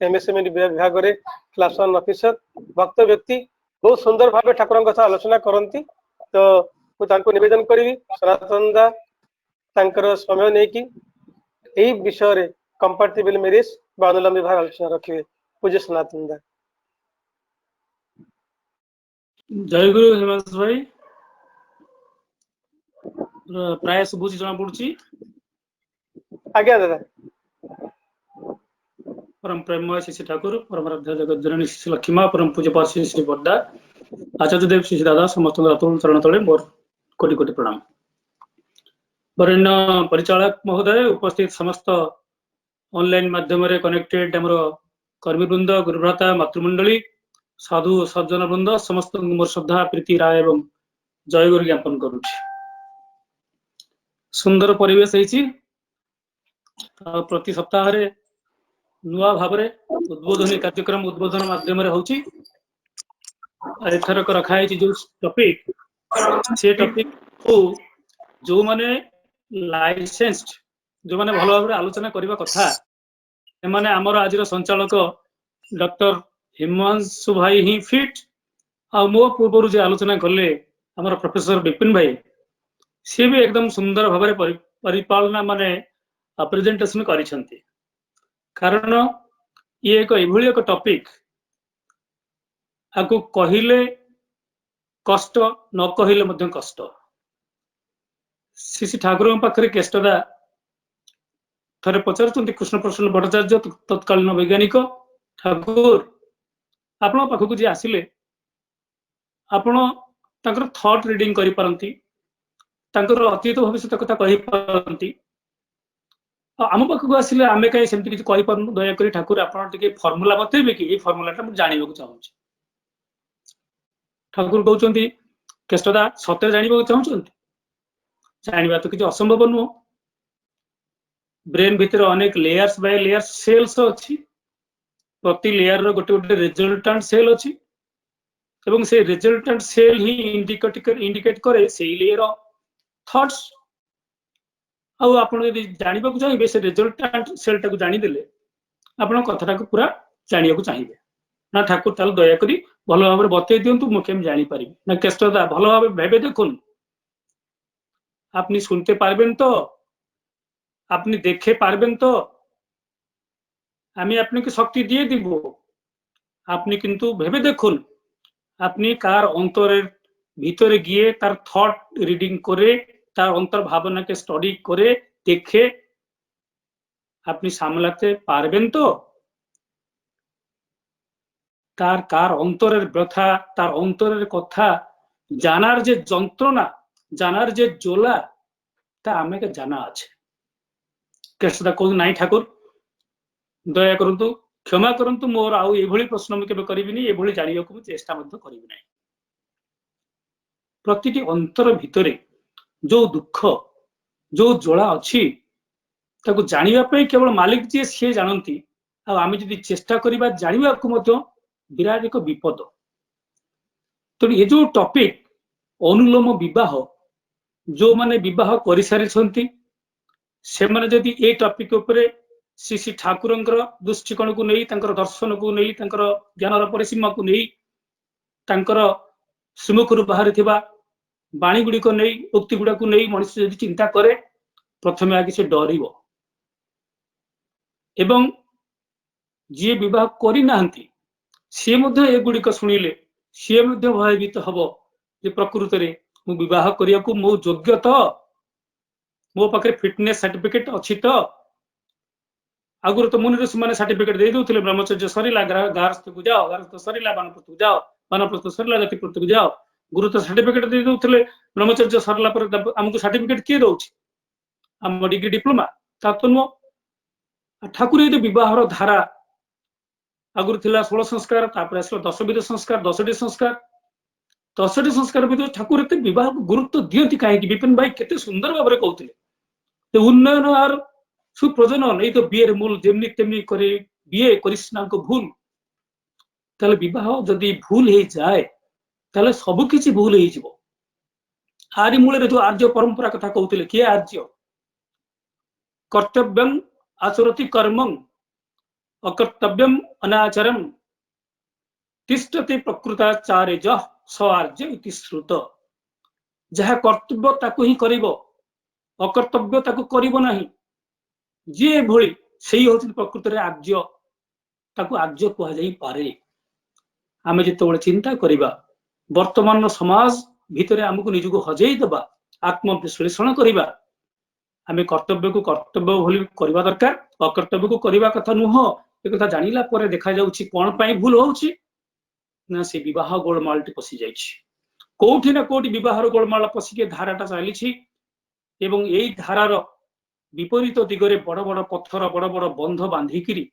एमएसएमई विभाग रे क्लास 1 ऑफिसर भक्त व्यक्ति बहुत सुंदर भाव ठाकुर कथा आलोचना करती तो मुझे निवेदन करी सनातन दा तांकर समय नहीं कि यही विषय रे कंपैटिबल मैरिज अनुलोम विभाग आलोचना रखिए पूज्य सनातन दा जय गुरु हेमंत भाई प्राय शुभुची जना पड़ुची आज्ञा दादा परम प्रेममय श्री ठाकुर परम आराध्य जगत जननी श्री लक्ष्मा परम पूज्य पार्षद श्री बड्डा आचार्य देव श्री दादा समस्त दातुल चरण तले मोर कोटि कोटि प्रणाम वरेण्य परिचालक महोदय उपस्थित समस्त ऑनलाइन माध्यम कनेक्टेड आमर कर्मीवृंद गुरुभ्राता मातृमंडली साधु सज्जन वृंद समस्त मोर श्रद्धा प्रीति राय एवं जय गुरु ज्ञापन करुछि सुंदर परिवेश प्रति सप्ताह नुआ भाव उद्बोधनी कार्यक्रम उद्बोधन माध्यम होउछि एथरक रखा जो टॉपिक से टॉपिक को जो माने लाइसेंस्ड जो माने भलो भाबरे आलोचना करबा कथा एमाने हमर आजिर संचालक डॉक्टर हिमांशु भाई ही फिट आ मो पूर्व जे आलोचना करले हमर प्रोफेसर विपिन भाई से भी एकदम सुंदर भाबरे परिपालना माने प्रेजेंटेशन करिसंती कारण ये एक एभली एक टॉपिक आको कहिले कष्ट न कहिले मध्य कष्ट श्री ठाकुर पाखे केष्टदा थरे पचार कृष्ण प्रसन्न भट्टाचार्य तत्कालीन वैज्ञानिक ठाकुर आपण पाखक जी आसिले आपण तांकर थॉट रीडिंग करि पारंती तांकर अतीत भविष्य कथा कहि पारंती आम पाखक आसिले आमे कहीं सेमती किछि कहि पारनु दया करी ठाकुर आपण टिके फार्मूला बतेबे कि ए फार्मूलाटा मु जानिबा चाहूछि ठाकुर कहउचंती केष्टदा सत्य जानिबा चाहउचंती जानिबा तो किछि असंभव नुह ब्रेन भितर अनेक लेयर्स बाय लेयर्स सेल्स अछि प्रति लेयर रो गोटे गोटे रिजल्टेंट सेल अछि एवं से रिजल्टेंट सेल ही इंडिकेट करे से लेयर थॉट्स आउ आपण यदि जानिबा को चाहिबे से रिजल्टेंट सेल टाको जानि देले आपण कथाटा को पूरा जानिया को चाहिबे ना ठाकुर ताल दया करी भलो भाबरे बतै दियंतु मु केम जानि परिबे ना केष्टदा भलो भाबे भेबे देखुन আপনি শুনতে পারবেন তো আপনি দেখে পারবেন তো আমি আপনাকে শক্তি দিয়ে দিব আপনি কিন্তু ভেবে দেখুন আপনি কার অন্তরের ভিতরে গিয়ে তার থট রিডিং করে তার অন্তর ভাবনাকে স্টাডি করে দেখে আপনি সামলাতে পারবেন তো তার কার অন্তরের ব্যথা তার অন্তরের কথা জানার যে যন্ত্রণা জানার যে জোলা তা আমাকে জানা আছে কেষ্টা কোন নাই ঠাকুর দয়া করন্তু क्षमा करंतु मोर आउ एभली प्रश्न मु केबे करिबिनी एभली जानियो को चेष्टा मध्य करिबि नै प्रतिटी अंतर भितरे जो दुख जो जोला अछि ताको जानिबा पई केवल मालिक जे से जानंती आ आमे जदि चेष्टा करिबा जानिबा को मध्य विराट एक विपद तो ये जो टॉपिक अनुलोम विवाह जो माने विवाह करि सारि छंती से माने जदि ए टॉपिक ऊपर श्री श्री ठाकुरंकर दृष्टिकोण को नहीं तांकर दर्शन को नहीं तांकर ज्ञानर परिसीमा को नहीं तांकर श्रीमुखर बाहर थिबा बाणी गुडी को नहीं उक्ति गुडा को नहीं मनुष्य जदि चिंता करे प्रथमे आगे से डरिबो एवं जे विवाह करि नाहंती से मध्ये ए गुडी को सुनिले से मध्ये भयभीत हबो जे प्रकृति रे मु विवाह करिया को मो योग्य तो मो पाखे फिटनेस सर्टिफिकेट अछि तो आगुर तो मुनि ऋषि माने सर्टिफिकेट दे दोथिले ब्रह्मचर्य सरिला गारस्थ को जाओ गारस्थ सरिला वानप्रस्थ को जाओ वानप्रस्थ सरिला गतिप्रस्थ को जाओ गुरु तो सर्टिफिकेट दे दोथिले ब्रह्मचर्य सरला पर हमको सर्टिफिकेट के दोछि हम डिग्री डिप्लोमा तातनो ठाकुर ये विवाहर धारा आगुर थिला 16 संस्कार तापर आसलो 10 विध संस्कार 10टी संस्कार भितर ठाकुर एते विवाह को गुरुत्व दियंती काहे कि विपिन भाई केते सुंदर भाबरे कहउथिले ते उन्नयन आर सुप्रजनन नहीं तो बीए मूल जेमनी तेमनी करे बीए करिसना को भूल ताले विवाह जदि भूल हे जाए ताले सब किछि भूल हे जिवो आरि मूल रे जो आर्य परंपरा कथा कहउथिले के आर्य कर्तव्यम आचरति कर्मं अकर्तव्यम अनाचरम तिष्ठति प्रकृताचार्यः स आर्य इति श्रुत जहा कर्तव्य ताको ही करिवो अकर्तव्य ताको करिवो नाही जे भଳି सेही होछि प्रकृति रे आर्य ताको आर्य कहा जाई पारे आमे जेतबेले चिंता करिबा वर्तमान समाज भितरे हमकु निजुको हजेई दबा आत्म विश्लेषण करिबा आमे कर्तव्य को कर्तव्य भଳି करिबा दरकार अकर्तव्य को करिबा कथा नुह ए कथा जानिला परे देखा जाउछि कोन पई भूल होउछि ना से विवाह गोलमालटी पसी जाइछि कोठी ना कोठी विवाहर गोलमाल पसी के धाराटा चालिछि एवं एई धारार विपरीत दिगरे बड़ बड़ पत्थर बड़ बड़ बंध बांधिकी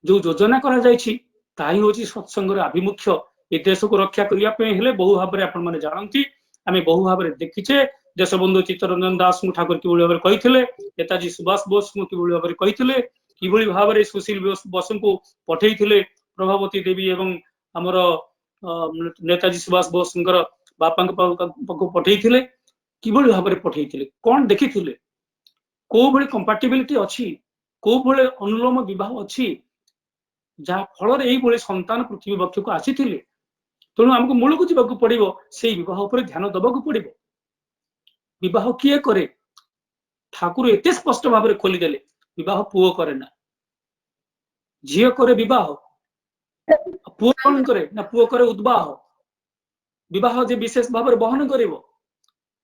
जो योजना करा जाइछि ताही होछि सत्संगर आभिमुख्य ए देश को रक्षा करिया पे हेले बहु भाबरे आपण माने जानंती आमे बहु भाबरे देखिछे देशबंधु चित्तरंजन दास मु ठाकुर कि बोली भाबरे कहिथिले नेताजी सुभाष बोस मु कि बोली भाबरे कहिथिले कि बोली भाबरे सुशील बोस को पठेइथिले प्रभावती देवी एवं हमर नेताजी सुभाष बोसଙ୍କର बापाଙ୍କ पाखକୁ ପଠେଇଥିଲେ किभଳି भाବରେ पठेइथिले कोन देखिथिले को भଳି कंपैटिबिलिटी अछि को भଳି अनुलोम विवाह अछि जहा फल रे एई भଳି संतान पृथ्वी बक्षको आसीथिले तेणु हमको मूल को जीवाक पड़िबो सेई विवाह उपर ध्यान दबाक पड़िबो विवाह किए करे ठाकुर एते स्पष्ट भाव में खोली देले विवाह पुओ करे ना झियो करे विवाह पुओ कौन करे ना पुओ करे उद्वाह विवाह जे विशेष भाव में बहन करिवो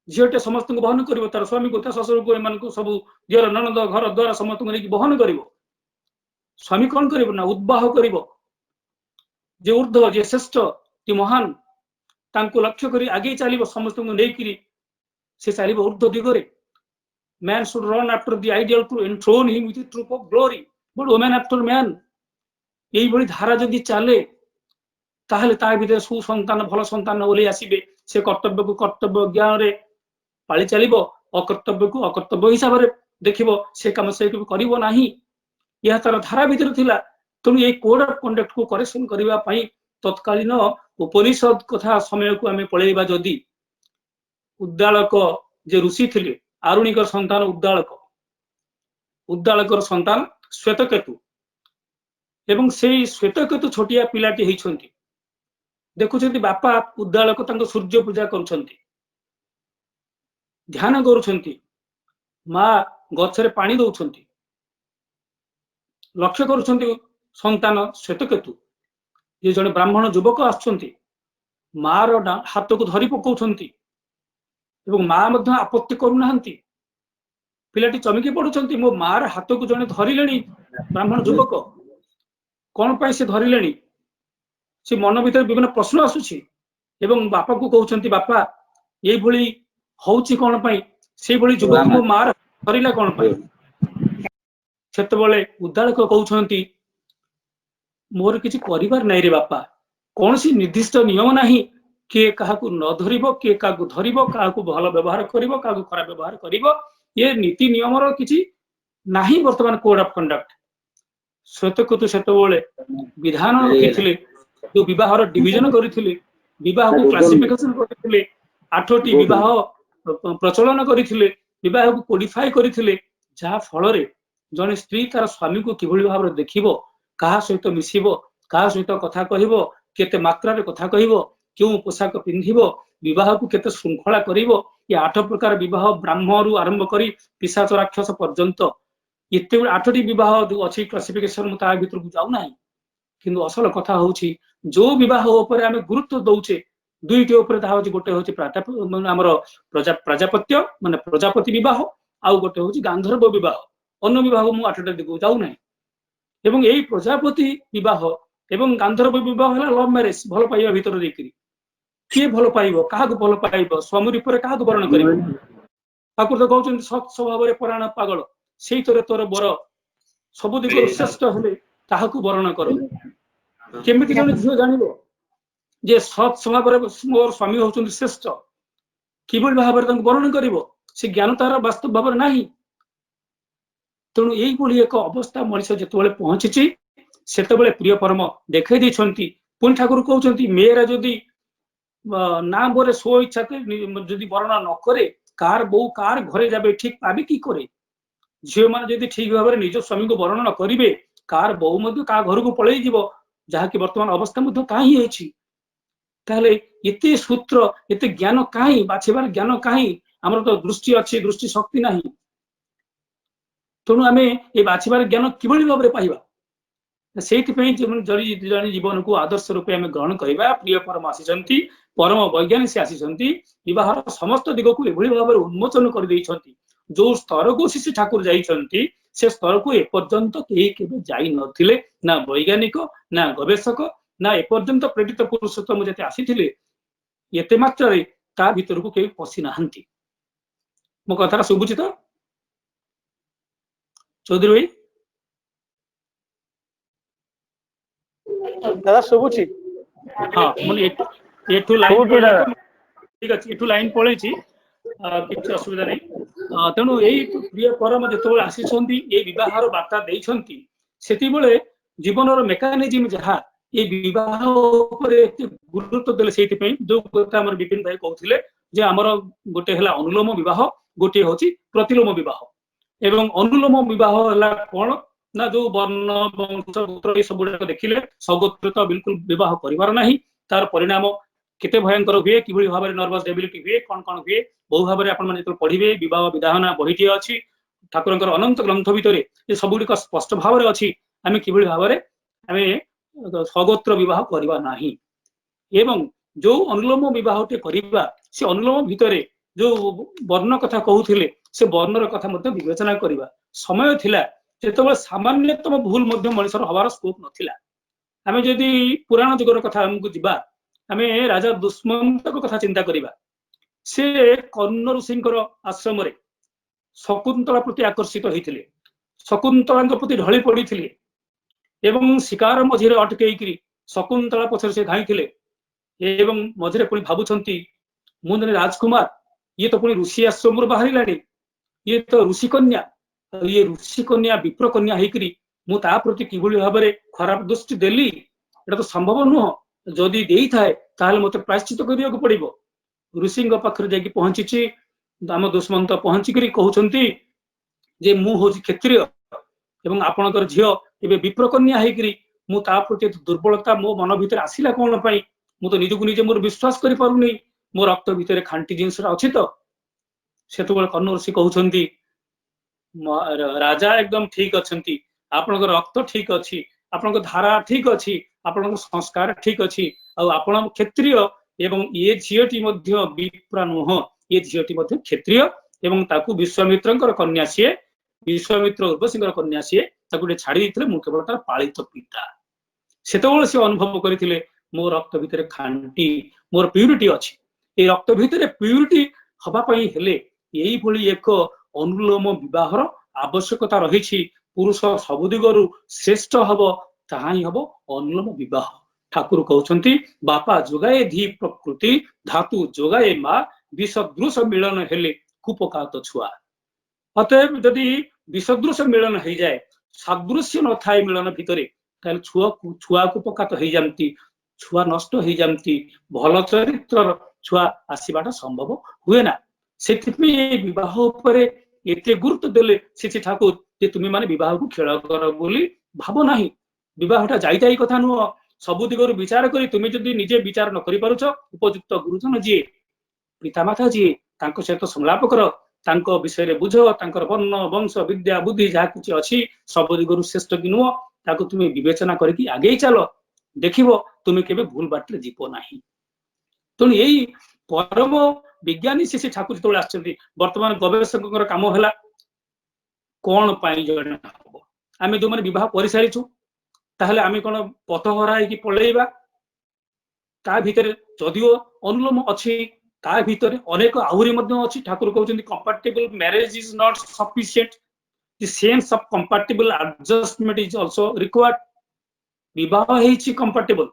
झीटे समस्त को बहन करिवो तार स्वामी को ससुर को एमान को सब दियर ननद घर द्वार समस्त को बहन करिवो स्वामी कौन करिवो ना उद्वाह करिवो जे ऊर्ध्व जे श्रेष्ठ जे महान तांको लक्ष्य करी आगे चलिवो समस्त को नेकिरी से चलिवो ऊर्ध्व दिगरे man should run after the ideal to enthrone him with a troop of glory but woman after man এই ভଳି ধারা যদি চালে তাহলে তা ভিতরে সুসন্তান ভাল সন্তান ওলি আসিবে সে কর্তব্যକୁ কর্তব্য জ্ঞাନରେ পাଳି চালিব অকর্তব্যକୁ অকর্তব্য হিসাବରେ ଦେଖିବ ସେ କାମ ସେ କରିବ ନାହିଁ ଏହା ତାର ଧାରା ଭିତରେ ଥିଲା ତେଣୁ এই କୋଡ୍ ଅଫ କଣ୍ଡକ୍ଟ କୁ କରେକ୍ସନ କରିବା ପାଇଁ ତତ୍କାଳୀନ ଉପନିଷଦ କଥା ସମୟକୁ ଆମେ ପଳେଇବା ଯଦି ଉଦ୍ଦାଳକ ଯେ ऋषि ଥିଲେ आरुणिकर संतान उद्दालकर संतान श्वेतकेतु एवं से श्वेतकेतु छोटिया पिलाटी होइछंती देखुछंती बापा उद्दालक तांको सूर्य पूजा करूछंती ध्यान करूछंती मां गछरे पानी दउछंती लक्ष्य करूछंती संतान श्वेतकेतु जे जने ब्राह्मण युवक आछंती मार हाथ को धरी पकाउछंती एवं मां मध्य आपत्ति करूनाहांती पिलाटी चमकी पड़ुछंती मो मार हाथ को जने धरिलेनी ब्राह्मण युवक कोन पई से धरिलेनी से मन भीतर विभिन्न प्रश्न आसुछि एवं बापा को कहउछंती बापा एई भली होउछि कोन पई सेई भली युवक मो मार धरिला कोन पई सेतबेले उद्दालक कहउछंती मोर किछि परिवार नै रे बापा कोनसी निर्दिष्ट नियम नाही किए काहाकू न धरिबो किए काहाकू धरिबो काहाकू भल व्यवहार करिबो काहाकू खराब व्यवहार करिबो ये नीति नियम रो किछि नाही वर्तमान कोड ऑफ कंडक्ट श्वेतकेतु सेतबेले विधान रखिथिले जो विवाह रो डिवीजन करिथिले विवाह को क्लासिफिकेशन करिथिले 8टी विवाह प्रचलन करिथिले विवाह को कोडिफाई करिथिले जा फल रे जने स्त्री तार स्वामी को किभଳି भाव रे देखिबो काहा सहित मिसिबो काहा सहित कथा कहिबो केते मात्रा रे कथा कहिबो क्यों पोशाक पिंधिबो विवाह को केते श्रृंखला करिवो ये 8 प्रकार विवाह ब्राह्मणरू आरंभ करी पिशाच राक्षस पर्यंत एते 8टी विवाह जो अछि क्लासिफिकेशन मुता भीतर को जाउ नाही किंतु असल कथा होउछि जो विवाह ऊपर हमें गुरुत्व दउचे दुईटी ऊपर ता होछि गोटे होछि हमर प्रजापत्य माने प्रजापति विवाह आउ गोटे होछि गांधर्व विवाह अन्य विवाह मु 8टा दिगु जाउ नाही एवं एई प्रजापति विवाह एवं गांधर्व विवाह हला लव मैरिज भल पाइबा भीतर देखिरी किए भल पाइबो काहाकू भल पाइबो स्वामी रूप रे काहाकू वर्ण करिवो ठाकुर तो कहउछन सत स्वभाव रे प्राण पागल सेई तोरे तोर बर सब दिगो श्रेष्ठ हले ताहाकू वर्ण करो केमिति जने झियो जानिबो जे सत स्वभाव रे मोर स्वामी होउछन श्रेष्ठ किबल भाव रे तंक वर्ण करिवो से ज्ञान तार वास्तव भाव रे नाही तेणु एई बोली एक अवस्था मनुष्य जेतबेले पहुंचीची सेतबेले प्रिय परम देखै दैछंती पुन ठाकुर कहउछंती मेरा जदी ना बोरे सो इच्छा जदी वर्ण न करे कार बो कार घरे जाबे ठीक पाबे की करे झियो माने जदी ठीक भाव रे निज स्वामी को वर्ण न करिवे कार बो मध्य का घर को पळेई जीवो जहा कि वर्तमान अवस्था मध्य काई हेछि ताले एते सूत्र एते ज्ञान काई बाछेबार ज्ञान काई हमर तो दृष्टि अछि दृष्टि शक्ति नाही तेणु आमे ए बाछेबार ज्ञान किबळी भाव रे पाइबा सेइथिपई जने जीवन को आदर्श रूपे आमे ग्रहण करिबा प्रिय परम आसीचंती परम वैज्ञानिक से आसीचंती विवाहर समस्त दिग को एभଳି भाव रे उन्मोचन कर दैछंती जो स्तर को श्री ठाकुर जाइछंती से स्तर को ए पर्यंत केही केबे जाई नथिले ना वैज्ञानिक ना गवेषक ना ए पर्यंत प्रेरित पुरुषोत्तम जते आसीथिले एते मात्रा रे ता भीतर को केही पसी नाहंती मो कथा सुबुची तो चौधरी भाई दादा सुबुची हां मुनि एठू लाइन ठीक अछि एठू लाइन पळेछि किछ असुविधा नै तेणु एई प्रिय परम जेतबेले आसीछंती ए विवाहर वार्ता दैछंती सेति बेले जीवनर मेकानिज्म जहा ये विवाह ऊपर एते गुरुत्व देले सेति पई जो कथा हमर विपिन भाई कहउथिले जे हमर गोटे हला अनुलोम विवाह गोटे होची प्रतिलोम विवाह एवं अनुलोम विवाह हला कोन ना जो वर्ण वंश गोत्र ए सब देखिले सगोत्र तो बिल्कुल विवाह परिवार नाही तार परिणाम केते भयंकर हुए कि भाव में नर्वस डेबिलिटी हुए कौन कौन हुए बहु भाव में आपने पढ़े विवाह विधान बहीटी अच्छी ठाकुर अनंत ग्रंथ भितर ये सबुड़ स्पष्ट भाव में अच्छी आम कि भाव में सगोत्र विवाह करवा नहीं एवं जो अनुलोम विवाह टे करवा से अनुलोम भितर जो वर्ण कथा कहते से वर्णर कथा विवेचना करवा समय थिला जो सामान्यतम भूल मनुष्यर हबार स्कोप नथिला आम जदि पुराण जुगर कथा आमको जीवा आम राजा दुष्मंत कथा चिंता करवा से कर्ण ऋषि आश्रम शकुंतला प्रति आकर्षित होते शकुंतला प्रति ढली पड़ी एवं शिकार मझे अटकई शकुंतला पछर से धाई एवं मझे पुणी भावुंट मुझे राजकुमार ये तो पुणी ऋषि आश्रम बाहर ये तो ऋषि कन्या ये ऋषि कन्या विप्र कन्या होकरी मुझा प्रति कि भाव में खराब दृष्टि देली एटा तो संभव नुह जदि दे थाए मत प्रायश्चित करने पड़ो ऋषि पाखे जाकि पहुंची आम दुष्मंत पहुंचिक कहते जे मु हूँ क्षत्रिय एवं आपणकर झील ए विप्र कन्या होकरी मुझा प्रति दुर्बलता मो मन भीतर आसला कौन पाई मु तो निजक निजे मोर विश्वास कर पारुनी मो रक्त भितर खांटी जिनस अच्छी तो से कर्ण ऋषि कहते राजा एकदम ठीक अच्छा आपण रक्त ठीक अच्छी आपण धारा ठीक अच्छी आपण संस्कार ठीक अच्छी आपण क्षत्रिय एवं ये झीटी विप्रा नुह ये झीटी क्षत्रिय एवं ताकू विश्वामित्र कन्या सी विश्वामित्र उर्वशी कन्या सी छाड़ी मु केवल तार पालित पिता से अनुभव करते मो रक्त भितर खांटी मोर प्यूरिटी अच्छी ये रक्त भितर प्यूरिटी हवापाई हेले यही भली एक अनुलोम विवाहर आवश्यकता रही पुरुष सब दिगरु श्रेष्ठ हब ताहा ही हब अनुलोम विवाह ठाकुर कहते बापा जोगाए धी प्रकृति धातु जोगाए माँ विसदृश मिलन हेले कुपकात छुआ अतएव जदि विसदृश मिलन हो जाए सदृश्य न थाए मिलन भितर छुआ कुपकात हो जाती छुआ नष्ट हो जाती भल चरित्र छुआ आसवाटा संभव हुए ना से विवाह उपरे एते गुरुत्व देले श्री ठाकुर जे तुम्हें माने विवाह को खेल कर बोली भाव ना विवाहटा जाई कथा नुह सबु दिगरु विचार करी तुम्हें जदि निजे विचार न करि पारुछ उपयुक्त गुरुजन जी पितामाता जी तांको सहित संलाप कर तांको विषय बुझ तांकर वर्ण वंश विद्या बुद्धि जहाँ किसी अच्छी सब दिगरु श्रेष्ठ कि नुह ताको तुम्हें विवेचना करके आगे चल देखिबो तुम्हें केबे भूल बाटरे जीव नाही तेणु यही परम विज्ञानी श्री ठाकुर जो आसछन्ती वर्तमान गवेषक काम है कौन पाई जड़े आम जो मैंने विवाह कर सारीचु ताहले आम कौन पथ हराई पलैबा ता भितर जदिओ अनुलोम अच्छी ता भितर अनेक आहुरी अच्छी ठाकुर कहते compatible marriage is not sufficient the sense of compatible adjustment is also required विवाह हेछि कंपैटिबल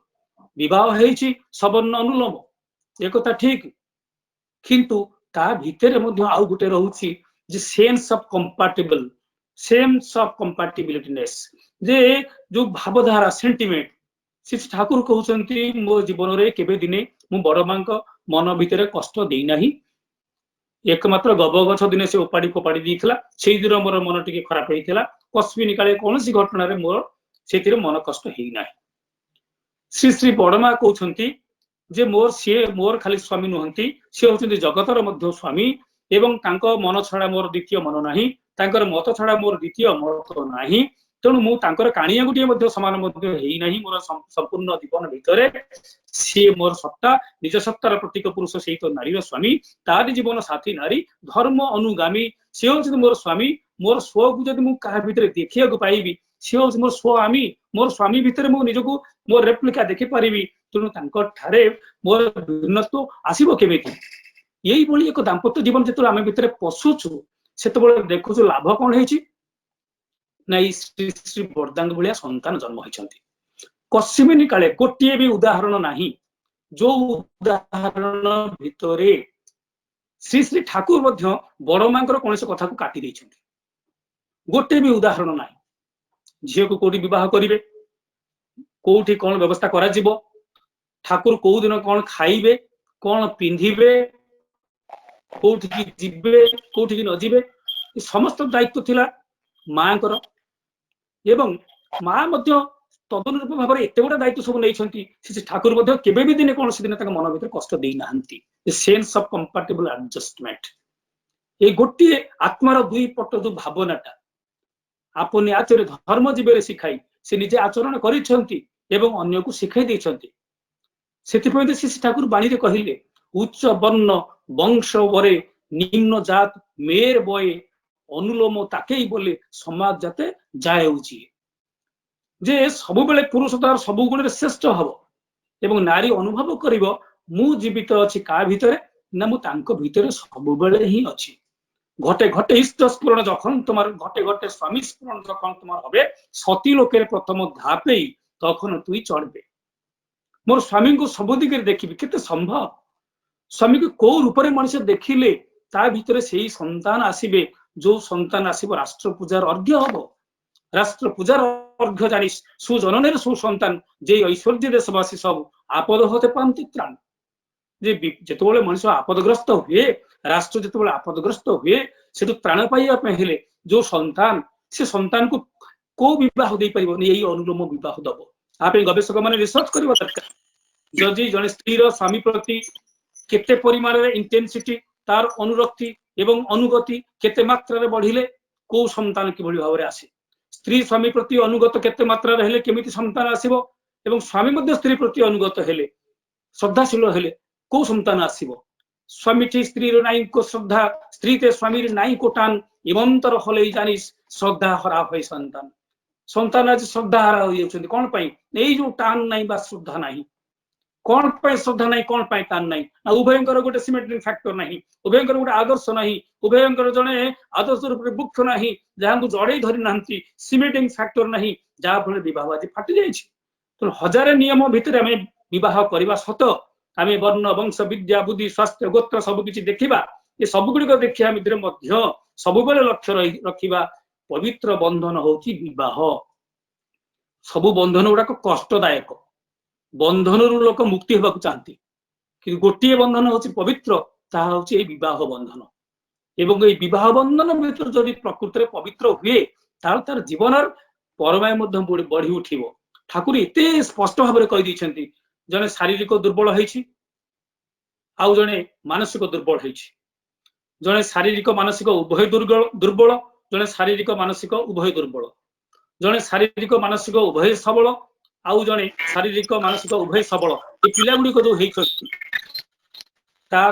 विवाह हेछि सवर्ण अनुलोम एक ठीक किंतु ता भितर आउ गोटे रहउछि जे sense of compatible sense of compatibilityness जे जो भावधारा सेंटिमेंट श्री ठाकुर कहते मो जीवन में केबे दिने मु बड़ मां मन भितर कष्ट देना एकमात्र गब गछ दिने से उपाड़ी फोपाड़ी देइथिला सेई दिन मोर मन टिके खराब होइथिला कस्बी निकाले कौन सी घटना रे मोर से मन कष्ट हेई ना श्री श्री बड़मा कहते जे मोर खाली स्वामी नुहंती सी होचंती जगतर मध्य स्वामी एवं तांको मन छड़ा मोर द्वितीय मन नाही तांकर मत छड़ा मोर द्वितीय मत नाही तेणु मु तांकर काणिया गुटिए मध्य समान मध्य हेई नाही मोर संपूर्ण जीवन भितर सी मोर सत्ता निज सत्तार प्रतीक पुरुष सही तो नारीर स्वामी तारी जीवन साथी नारी धर्म अनुगामी सी होचंती मोर स्वामी मोर स्व को जदि मु काहा भितर देखिया को पाइबी सी होच मोर स्वामी मोर स्वामी भितर मु निजको मोर रेप्लिका देखि पारिबी तेणु तांको ठारे मोर भिन्नत्व आसीबो केमिति यही भली एक दाम्पत्य जीवन जो आम भितर पशुचु से देखु लाभ कौन है ना श्री श्री बरदांग भाया संतान जन्म होती कस्मिन काले गोटे भी उदाहरण नहीं जो उदाहरण भितर श्री श्री ठाकुर बड़ मां कौन कथा को काटी देइछन्ति गोटे भी उदाहरण ना झील को कौटी बह करेंगे कोठी कौन व्यवस्था करा जिवो ठाकुर को दिन कौन खाइबे कौन पिंधिबे कोठी की जिबे कोठी की न जिबे समस्त दायित्व थिला मांकर एवं मां मध्य तदनुरूप भाव में एत गुड़ा दायित्व सब नहीं ठाकुर केवे भी दिने कौन दिन मन भर कष्ट देना सेन्स ऑफ कंपैटिबल एडजस्टमेंट ये गोटे आत्मार दुई पट जो भावनाटा आपने आचर धर्म जीवन शिखाई से निजे आचरण कर शिखाई से ठाकुर बाणी कहले उच्च वर्ण वंश वरे निम्न जात मेर बये अनुलोम ताके बोले समाज जाते जाए जे सब बेले पुरुष तार सब गुण श्रेष्ठ हम एवं नारी अनुभव कर मु जीवित अच्छी का भितर ना मु भितर सब बेले ही अच्छी घटे घटे इष्ट स्फुरण जखन तुम्हार घटे घटे स्वामी स्फुरण जखन तुम्हार हबे सती लोके प्रथम धापे तखन तुई चढ़बे मोर स्वामी को सब दिगे देखी केते संभव स्वामी को कौ रूप में मनुष्य देखिले ता भितर से ही संतान आसीबे जो संतान आसीबो राष्ट्र पूजार अर्घ्य हबो राष्ट्र पूजार अर्घ्य जानी सुजननेर सुसंतान जे ऐश्वर्य देशवासी सब आपद होते पांति त्राण जे जेतबेले मनुष्य आपदग्रस्त हुए राष्ट्र जेतबेले आपदग्रस्त हुए से त्राण पाइबा हेले जो संतान से संतान को को विवाह दे परिबोनी यही अनुलोम विवाह दबो आप गवेषक माने रिसर्च करबा दरकार जदि जने स्त्री रो स्वामी प्रति केते परिमाण रे इंटेंसिटी तार अनुरक्ति एवं अनुगति केते मात्रा रे बढ़िले को संतान किभଳି भाव रे आसे स्त्री स्वामी प्रति अनुगत केते मात्रा रे हेले केमिति संतान आसीबो एवं स्वामी मध्ये स्त्री प्रति अनुगत हेले श्रद्धाशील हेले को संतान आसीबो स्वामी ठी स्त्री रो नाई को श्रद्धा स्त्री ते स्वामी रे नाई को टान इमंतर होले जानिस श्रद्धा हरा होय संतान संतान आज श्रद्धा हरा होय जाउछन्ती कोन पई एई जो टान नाई बा श्रद्धा नाही कौन पाए श्रद्धा नहीं कौन पाए तान नहीं उभयंकर गोटे सिमेट्रिक फैक्टर नहीं उभयंकर गोटे आदर्श नहीं उभयंकर जड़े आदर्श रूप में वृक्ष नहीं जहाँ जड़े धरी ना सिमेटिंग फैक्टर नहीं जहाँ फल बह आज फाटी जाए तो हजार नियम भितर आम बह सत आम वर्ण वंश विद्या बुद्धि स्वास्थ्य गोत्र सबकि देखा ये सबगुड़िक देखा भितर सब लक्ष्य रखा पवित्र बंधन हूँ बह सबु बंधन गुड़ाक कष्टदायक बंधन लोक मुक्ति होगा चाहती कि गोटे बंधन हूँ पवित्र ताहा हूँ विवाह बंधन एवं ये विवाह बंधन भीतर जदि प्रकृत में पवित्र हुए तार जीवन परमाय बढ़ी उठिब ठाकुर एत स्पष्ट भाव में कही जड़े शारीरिक दुर्बल होती आउ जड़े मानसिक दुर्बल होती जड़े शारीरिक मानसिक उभय दुर्बल जड़े शारीरिक मानसिक उभय दुर्बल जड़े शारीरिक मानसिक उभय सबल आउ जड़े शारीरिक मानसिक उभय सबल ये पिला गुड़िक जो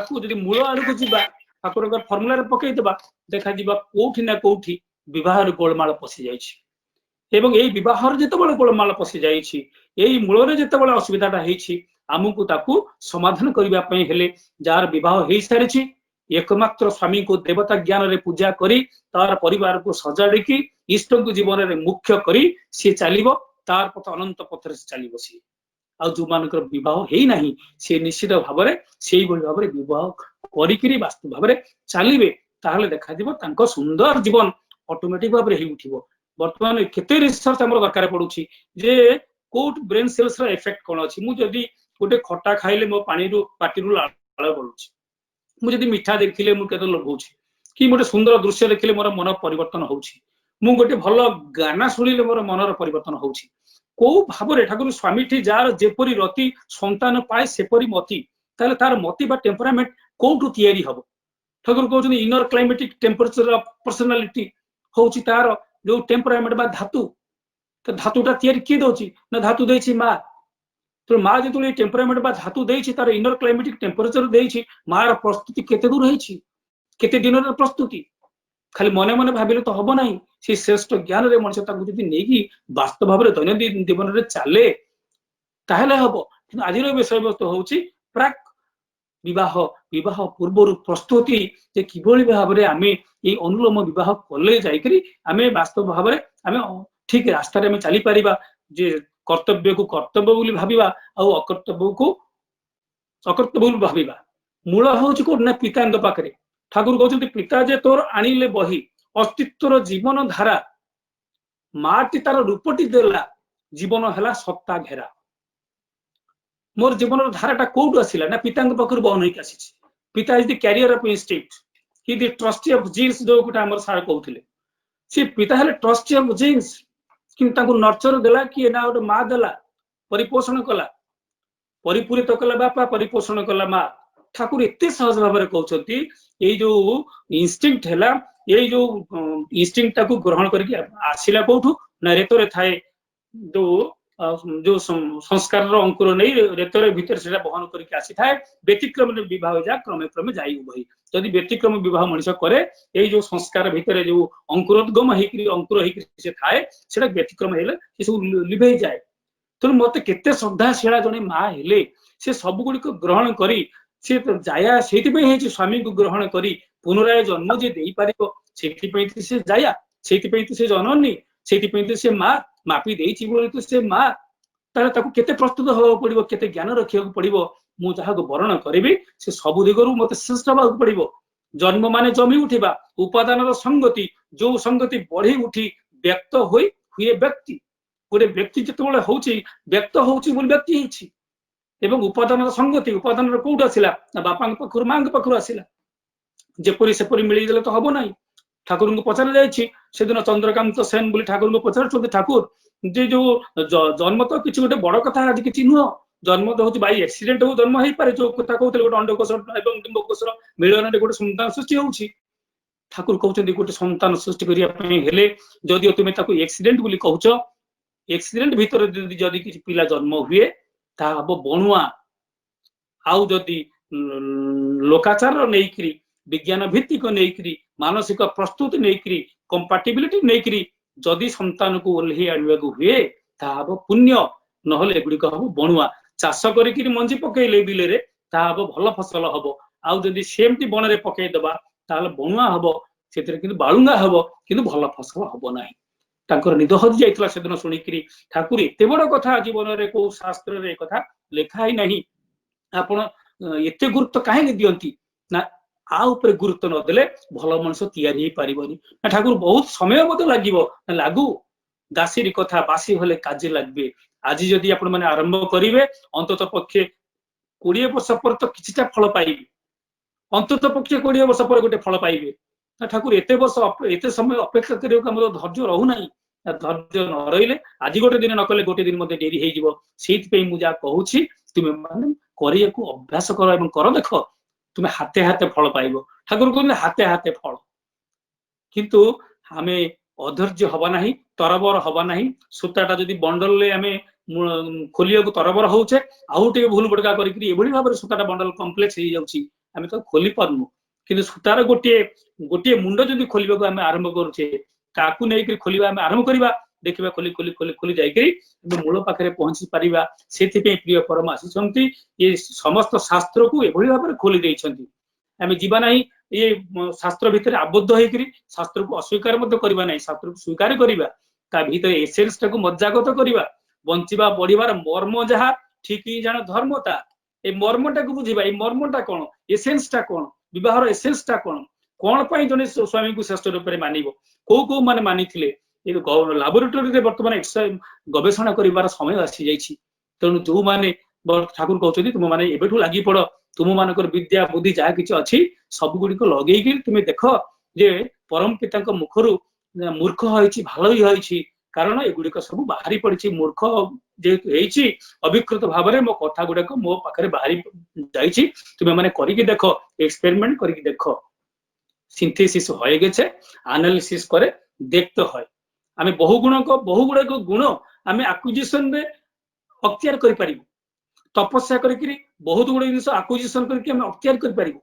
होती मूल आड़ को जीवा ठाकुर फर्मुला पकईदे देखा कौटी ना कौटी बह गोलमाल पशि जाइए बहर जिते गोलमाल पशि जाइए मूल जिते असुविधाटा आमको ताकू समाधान करने जार बह हो सारी एकमात्र स्वामी को देवता ज्ञान रे पूजा करी तार परिवार को सजाड़ी इष्ट को जीवन में मुख्य करी सी चलो तार पथ अनंत पथर से चलो सी आ जो मानकर बह होना सी निश्चित भाव से भाव में बह करी वास्तव भाव में चलिए ताहले देखा सुंदर जीवन ऑटोमेटिक भाव में उठिब बर्तमान केते रिसर्च आम दरकार पड़ुछि जे कोट ब्रेन सेल्स रा इफेक्ट कौन अच्छी मुझे गोटे खटा खाइले मो पानी पाटी लाल पड़ुछि मुझे मिठा देखिले मुझे लोभौछि कि गोटे सुंदर दृश्य देखिले मोर मन परिवर्तन होछि मु गोटे भल गाना शुणिले मोर मनर परिवर्तन होछि को भाव में ठाकुर स्वामी ठी जार जेपरी रति संतान पाए सेपरी मति ताले तार मति बा टेम्परामेंट कोठु तैयारी हबो ठाकुर कहउछन inner climatic temperature of personality होछि तार जो टेम्परामेंट बा धातु तो धातुटा तैयारी किए दउछि ना धातु देछि माँ तो माँ जो टेम्परामेंट बा धातु देछि तार इनर क्लाइमेटिक टेम्परेचर देछि मार प्रस्तुति केते दूर होइछि केते दिन प्रस्तुति खाली मने मने भाविले तो हम ना से श्रेष्ठ ज्ञान रे मनुष्य नहीं वास्तव भाव में दैनंदिन जीवन में चले ताहले हम कि आज विषय वस्तु हूँ प्राक विवाह विवाह पूर्व प्रस्तुति जे किभली भाव में आम ये अनुलोम विवाह कले जाकरी आम वास्तव भाव में आम ठीक रास्ता आम चली पारिबा जे कर्तव्य को कर्तव्य बोली भाविबा आ अकर्तव्य को अकर्तव्य बोली भाविबा मूल हूँ कौन ना पिता पाखे ठाकुर कहते पिता जे तोर आनिले बही अस्तित्वर जीवन धारा माटी तार रूपटी देला जीवन है सत्ता घेरा मोर जीवन धाराटा कौटू आसला ना पिता पाखर बहन होकर आसी पिता is the carrier of instinct he the trustee of genes जो गोटे आम सार कहते सी पिता है ट्रस्टी ऑफ जीन्स कि नर्चर देला कि ना गोटे माँ देला परिपोषण कला परिपूरित कला बापा परिपोषण कला माँ ठाकुर एत सहज भाव में कहते ये जो इंस्टिंक्ट है ये जो इंस्टिंक्ट टाको ग्रहण करके आसिला कौटू ना रेतरे थाए जो संस्कार अंकुर नहीं रेतर भीतर से बहन करके आसी था व्यतिक्रम विवाह जा क्रमे क्रमे जाई बही जदि व्यतिक्रम विवाह मनुष्य करे ये जो संस्कार भीतर जो अंकुरोद्गम अंकुर से थाए से व्यतिक्रम हे सब लिभे जाए तेणु मत केते श्रद्धाशीला जड़े माँ हेले से सब गुड़िक ग्रहण करी से जाया से स्वामी को ग्रहण करी पुनराय जन्म जे दे पार से जाया से जननी से माँ मापी देती बोली से माँ तार केते प्रस्तुत हवा पड़ो केते ज्ञान रखा पड़ो मु जहाँ वर्ण करी से सब दिगरु मत श्रेष्ठ हवा पड़ो जन्म माने जमी उठा उपादान संगति जो संगति बढ़ी उठी व्यक्त हुए व्यक्ति गोटे व्यक्ति जिते हूँ व्यक्त होची व्यक्ति एवं उपादान संगति उपादान कौट आसला बापा पाखर माँ पाखर आसला जेपरी सेपरी मिलगले तो हम ना ठाकुर को पचार जाए दिन चंद्रकांत सेन बोली ठाकुर को पचार ठाकुर जे जो जन्म तो किसी गोटे बड़ कथा आज कि नुह जन्म तो हूँ बाई एक्सीडेंट हो जन्म हो पारे जो कथा कहते गोटे अंडकोश एवं डिंबकोशर मिलन गोटे संतान सृष्टि होउछि ठाकुर कहते गोटे संतान सृष्टि करने जदि तुम्हें एक्सीडेंट बोली कहूच एक्सीडेंट भीतर जदि किसी पिला जन्म हुए ता हम बणुआ आउ जदि लोकाचार नहीं विज्ञान भित्तिक नहीं मानसिक प्रस्तुति नहीं कंपाटिबिलिटी नहीं जदि संतान को ओल्हे आने हुए हम पुण्य नहले एगुड़िक हम बणुआ चाष कर मंजी पकईले बिले हम भल फसल हम आउ जदि सेमती बन में पकईदबा बणुआ हम से बालुंगा हम कि भल फसल हम ना तांकर निद हजि जाइतला से दिन शुणिकी ठाकुर एत बड़ कथा जीवन में कौ शास्त्र रे कथा लिखाई नहीं आपण एते गुरुत्व कहीं दियंती ना आ ऊपर गुरुत्व नदेले भल मनुष्य तैयारी हो पारिबनी ना ठाकुर बहुत समय मत लागू दासीरी कथा बासी हले काजे लागबे आज जदि आपण माने आरंभ करिवे अंतत पक्षे 20 वर्ष पर तो किछटा फल पाइबे अंतत पक्षे 20 वर्ष पर गोटे फल पाइबे ना ठाकुर एते वर्ष एते समय अपेक्षा करियो हमर धैर्य रहू नाही धैर्य न रहिले आज गोटे दिन न कले गोटे दिन मते डेरी हे जिवो सेति पे मु जा कहूछि तुमे माने करियाको अभ्यास करो एवं कर देखो तुम्हें हाथे हाथे फल पाइब ठाकुर कहते हाथे हाथे फल किंतु आमे अधैर्य हवा नहीं तरबर हवा नहीं सूताटा जदि बंडल आम खोलिया तरबर होचे आउ टे भूल बड़का करी भाव में सूताटा बंडल कम्प्लेक्स हो जाउछि आमे तो खोली पारनु किंतु सूतार गोटे गोटे मुंड जदि खोलिबा आमे आरंभ करूचे काकू नहीं खोलिबा आमे आरंभ करिबा देखिबा खोली खोली खोली खोली जाइकरी मूल पाखे पहुंची पारिबा सेथिपे प्रिय परम आसी ये समस्त शास्त्र को एभली भाव में खोली देइछंती आमे जीवा नहीं ये शास्त्र भितर आबद्ध होइकरी शास्त्र को अस्वीकार मत करबा नहीं शास्त्र को स्वीकार करबा ता भीतर एसेंस टाको मज्जागत करबा बंचिबा बढ़िबार मर्म जहा ठीक ही जान धर्मता ए मर्मटा को बुझिबा ए मर्मटा कोन एसेंस टा कोन विवाहर एसेंस टा कोन पई जने स्वामी को श्रेष्ठ रूप में मानिबो को माने मानिथिले लाबोरेटोरी बर्तमान गवेषणा कर समय आसी जाइए तेणु जो मैंने ठाकुर कहते तुम मैंने एबेठू लगी पड़ तुम मानक विद्या बुद्धि जहाँ किसी अच्छी सब गुड़िक लगे तुम देख जे परम पिता मुखर मूर्ख होइछि भालो ही होइछि कारण एगुड़िक सब बाहरी पड़ी मूर्ख जेहेतु अभिकृत भाव में मो कथा गुड़ाक मो पाखे बाहरी जाइछि तुम मैंने करके देख एक्सपेरिमेंट करके देख सिंथेसिस हो गेছে एनालिसिस करे देखते হয় आमे बहु गुड़ाक गुण आमे एक्विजिशन रे अख्तियार करि परिबु तपस्या करिकरी बहुत गुड़ जिन एक्विजिशन करके आमे अख्तियार करि परिबु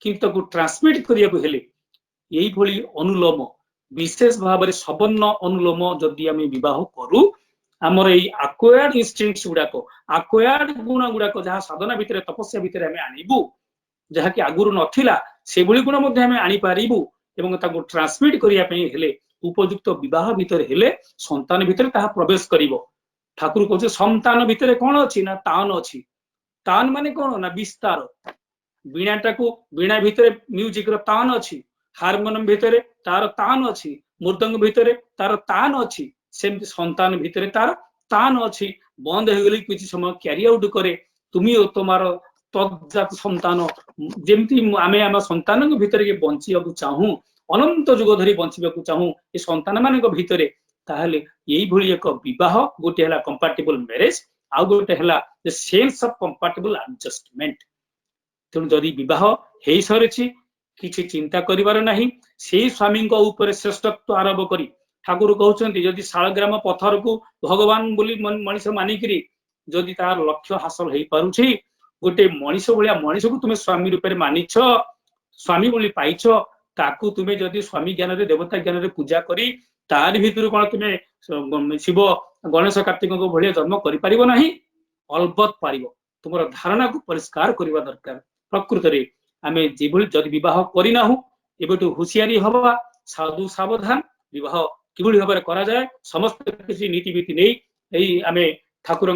किंतु ताको ट्रांसमिट करिया को हेले एई भली अनुलोम विशेष भाव में सबन्न अनुलोम जदि आमे विवाह करू आमर एई एक्वायर्ड इंस्टिंक्ट्स गुड़ाक एक्वायर्ड गुण गुड़ाक जहाँ साधना भितर तपस्या भितर आमे आनिबु जहाँ कि आगुरु नथिला से भली गुण मध्ये आमे आनि पारिबु एवं ताको ट्रांसमिट करिया पई हेले उपयुक्त विवाह भितर हेले संतान भितर ताहा प्रवेश करिवो ठाकुर कहते संतान भितर कौन अच्छी ना तान अच्छी तान माने कौन ना विस्तार वीणाटा को वीणा भितर म्यूजिक रो तान अच्छी हारमोनियम भितर तार तान अच्छी मृदंग भितर तार तान अच्छी सेमती संतान भितर तार स्थान अच्छी बंद हो गली किसी समय क्यारि आउट करे तुमी तुमार तजात संतान जमती आम आम संतान भितर के बंचा चाहूँ अनंत जुग धरी बंचा चाहूँ ये संतान मान भितर ताहले यही भली एक विवाह गोटे है कंपैटिबल मैरिज आउ गोटे है सेंस ऑफ कंपैटिबल एडजस्टमेंट तेणु जदि विवाह हो सारी किसी चिंता करिवार नहीं से स्वामी ऊपर श्रेष्ठत्व आरोप करी ठाकुर कहते जदि शालग्राम पत्थर को भगवान बोली मनीष मानिकी जदि तार लक्ष्य हासिल हो पारुछि गोटे मनीष भाया मनीष को तुम्हें स्वामी रूप में मानिछ स्वामी बोली पाइछ ताकू तुम्हें जदि स्वामी ज्ञान देवता ज्ञान पूजा करी तार भीतर कौन तुम्हें शिव गणेश कार्तिक भाया जन्म कर अलबत् पार तुम धारणा को परिष्कार करने दरकार प्रकृत में आम जो जदि बह करना एबेटू हुशियारी हवा साधु सावधान विवाह किभली भाव में करा जाए समस्त किसी नीतिविधि नहीं आम ठाकुर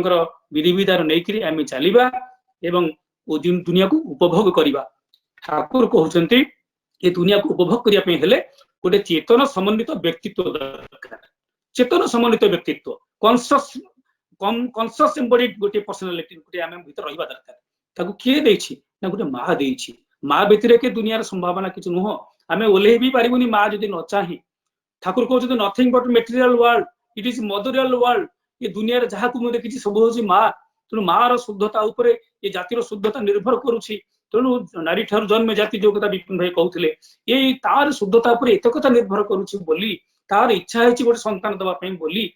विधि विधान नहीं आम चलवा एवं दुनिया को उपभोग करवा ठाकुर कहते ये दुनिया को उपभोग करने गोटे चेतन समन्वित व्यक्तित्व दरकार चेतन समन्वित व्यक्तित्व कॉन्शियस एम्बडीड गोटे पर्सनालिटी गोटे आम भीतर रहा दरकार ताकू किए देछि ना गोटे माँ देछि माँ व्यतीत के दुनियार संभावना किसी नुह आम ओल्हे भी पारिबुनी माँ जदि न चाहे ठाकुर कहते nothing but material world it is material world ये दुनिया जहाँ को मुझे देखी सब हूँ माँ तेणु माँ शुद्धता उपर ये जातिर शुद्धता निर्भर करुच्ची तेणु नारी ठार जन्म जाति जो कथा विपिन भाई कहते ये तार शुद्धता उपर एत कथा निर्भर करुच्ची बोली तार इच्छा है गोटे संतान दवाई बोली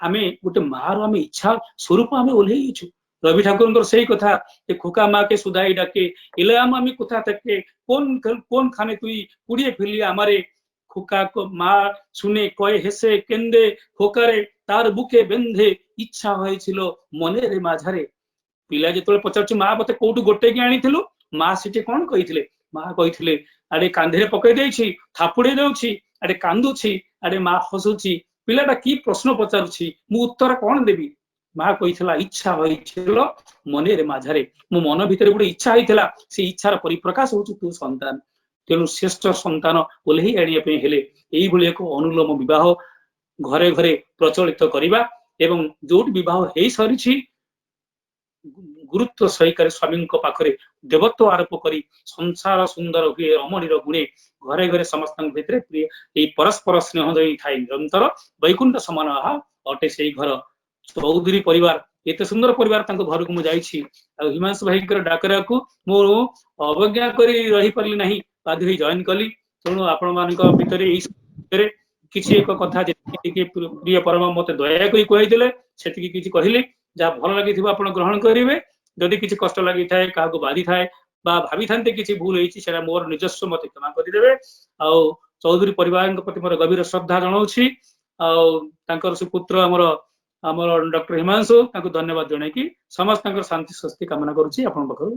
आम गोटे माँ आम इच्छा स्वरूप आम ओल्लैछु रवि ठाकुर से कथा खोका माँ के सुधाई डाके इलाम आम कथा तके कौन खाने तुई कुड़िए फिली आमारे खोका को माँ सुने कहे हेसे केंदे खोकारे तार बुके बेंधे इच्छा हो मने रे माझारे पिला जो पचार माँ मत कौटू गोटे की आनी माँ से कौन कही माँ कही आड़े कांधे पकई दे थापुड़े दे आड़े कांदुची आड़े माँ हसुची पिलाटा की प्रश्न पचारुची मु उत्तर कौन देवी माँ कही इच्छा हो मने रे माझारे मो मन भितर गोटे इच्छा होता से इच्छार परिप्रकाश हो तू संतान तेणु श्रेष्ठ संतान ओल्हे आने एक अनुलोम विवाह घरे घरे प्रचलित करवा एवं जो विवाह हो सारी गुरुत्व सहकारी स्वामी पाखरे देवत्व आरोप करी संसार सुंदर हुए रमणीर गुणे घरे घरे समस्त भितर प्रिय परस्पर स्नेह जई थाए निरंतर वैकुंठ समान अटे से घर चौधरी परिवार एत सुंदर परिवार घर को मुझे हिमांशु भाई डाकरा को मु अवज्ञा रही पारि ना बाध्य जॉइन कली तेणु आपण मान भितर किसी एक कथा प्रिय परम मत दया कही से कहले जहाँ भल लगी ग्रहण करेंगे जदि किसी कष्ट लगी थाए क्या बाधि थाए भावी था किसी भूल होता मोर निजस्व मत क्षमा करदे आउ चौधरी परिवार प्रति मोर गभीर श्रद्धा जनाऊँ सुपुत्र आमर डॉक्टर हिमांशु धन्यवाद जन कि समस्त शांति स्वस्ति कामना करुच्ची आपण पाखु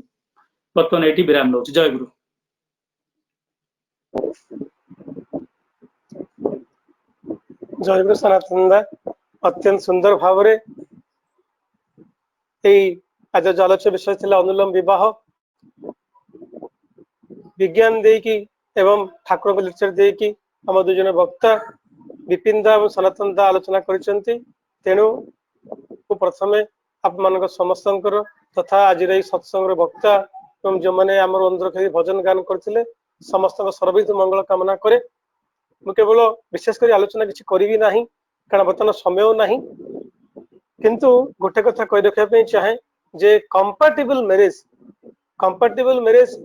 बर्तमान ये विराम लौच जय गुरु जय गुरु सनातन अत्यंत सुंदर भाव आज जो आलोच्य विषय थी अनुलोम विवाह विज्ञान देकी एवं ठाकुर को लेक्चर देकी आम दुज वक्ता विपिन दा और सनातन दा आलोचना करिसेंती तेणु प्रथम आप मान समस्त तथा आज सत्संग वक्ता एवं जो मैंने आम अंदर भजन गान करते समस्त सर्वहित मंगल कामना करे मु केवल विशेषकर आलोचना किसी करी ना कारण बर्तमान समय ना किंतु गोटे कथा कही रखा चाहे जे कंपैटिबल मैरिज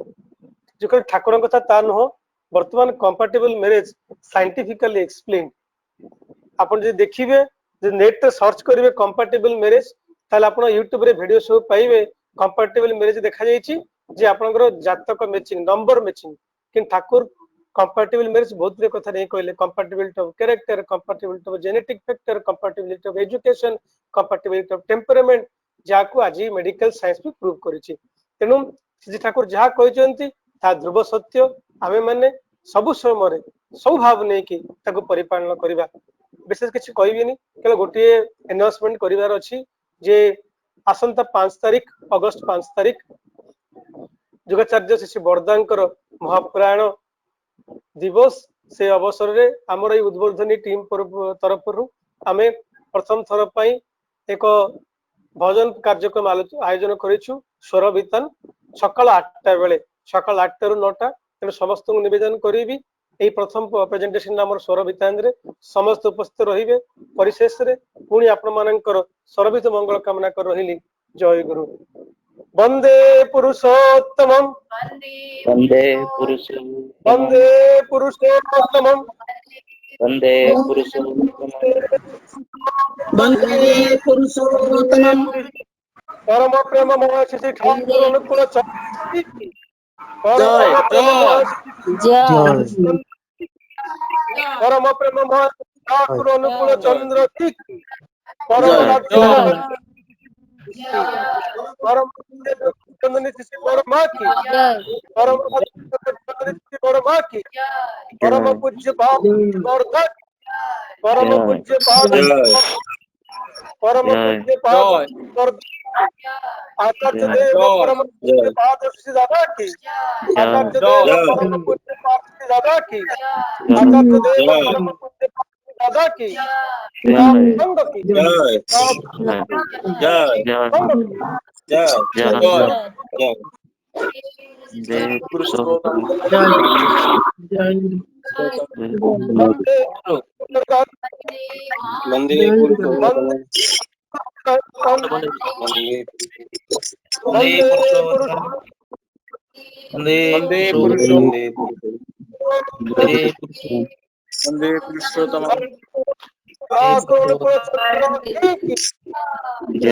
जो ठाकुर कथा ता नुह बर्तमान कंपैटिबल मैरिज साइंटिफिकली एक्सप्लेन आप देखिए नेट सर्च करेंगे कंपैटिबल मैरिज ताले आप यूट्यूब रे वीडियो सब पाइबे कंपैटिबल मैरिज देखा जाइए जे आपनकर जातक मैचिंग नंबर मैचिंग कि ठाकुर कंपैटिबल मैरिज बहुत गुड कथा नहीं कहले compatibility of character compatibility of genetic factor compatibility of education compatibility of temperament जाको आज मेडिकल साइंस भी प्रूव करिछि तेनु श्री ठाकुर जहाँ कहते ध्रुव सत्य आमे माने सब समय सब भाव नहीं कि परिपालन करवा विशेष किसी कहबी केवल गोटे अनाउंसमेंट करिवार अछि जे आसंता 5 तारिख अगस्त 5 तारिख जुगाचार्य श्री बरदांकर महाप्राण दिवस से अवसर रे हमर उद्बोधनी टीम तरफ आमे प्रथम थर पाई एक भजन कार्यक्रम आयोजन करिछु स्वर कीर्तन सकाळ 8टा बेले सकाळ 8टा रु 9टा तेणु समस्त निवेदन करिबी এই प्रथम प्रेजेंटेशन आमर स्वर भितान रे समस्त उपस्थित रहिबे परिशेष रे पुणी आपण मानकर सर्वित मंगल कामना कर रहिली जय गुरु वंदे पुरुषोत्तमम वंदे पुरुषोत्तमं वंदे पुरुषोत्तमम वंदे पुरुषोत्तमं वन्दे पुरुषोत्तमम् परम प्रेम महर्षि श्री ठाकुर अनुकूल चक्रवर्ती परम प्रेम महर्षि परम प्रेम महर्षि ठाकुर अनुकूल चंद्र की परम परम चंदनी श्री परम की परम श्री परम की परम पूज्य भाव वर्धक परम पूज्य पाद परम पूज्य पाद आचार्य देव परम पूज्य पाद श्री दादा की आचार्य देव परम पूज्य पाद श्री दादा की आचार्य देव परम पूज्य पाद श्री दादा की संघ की वंदे पुरुषोत्तमं वंदे जय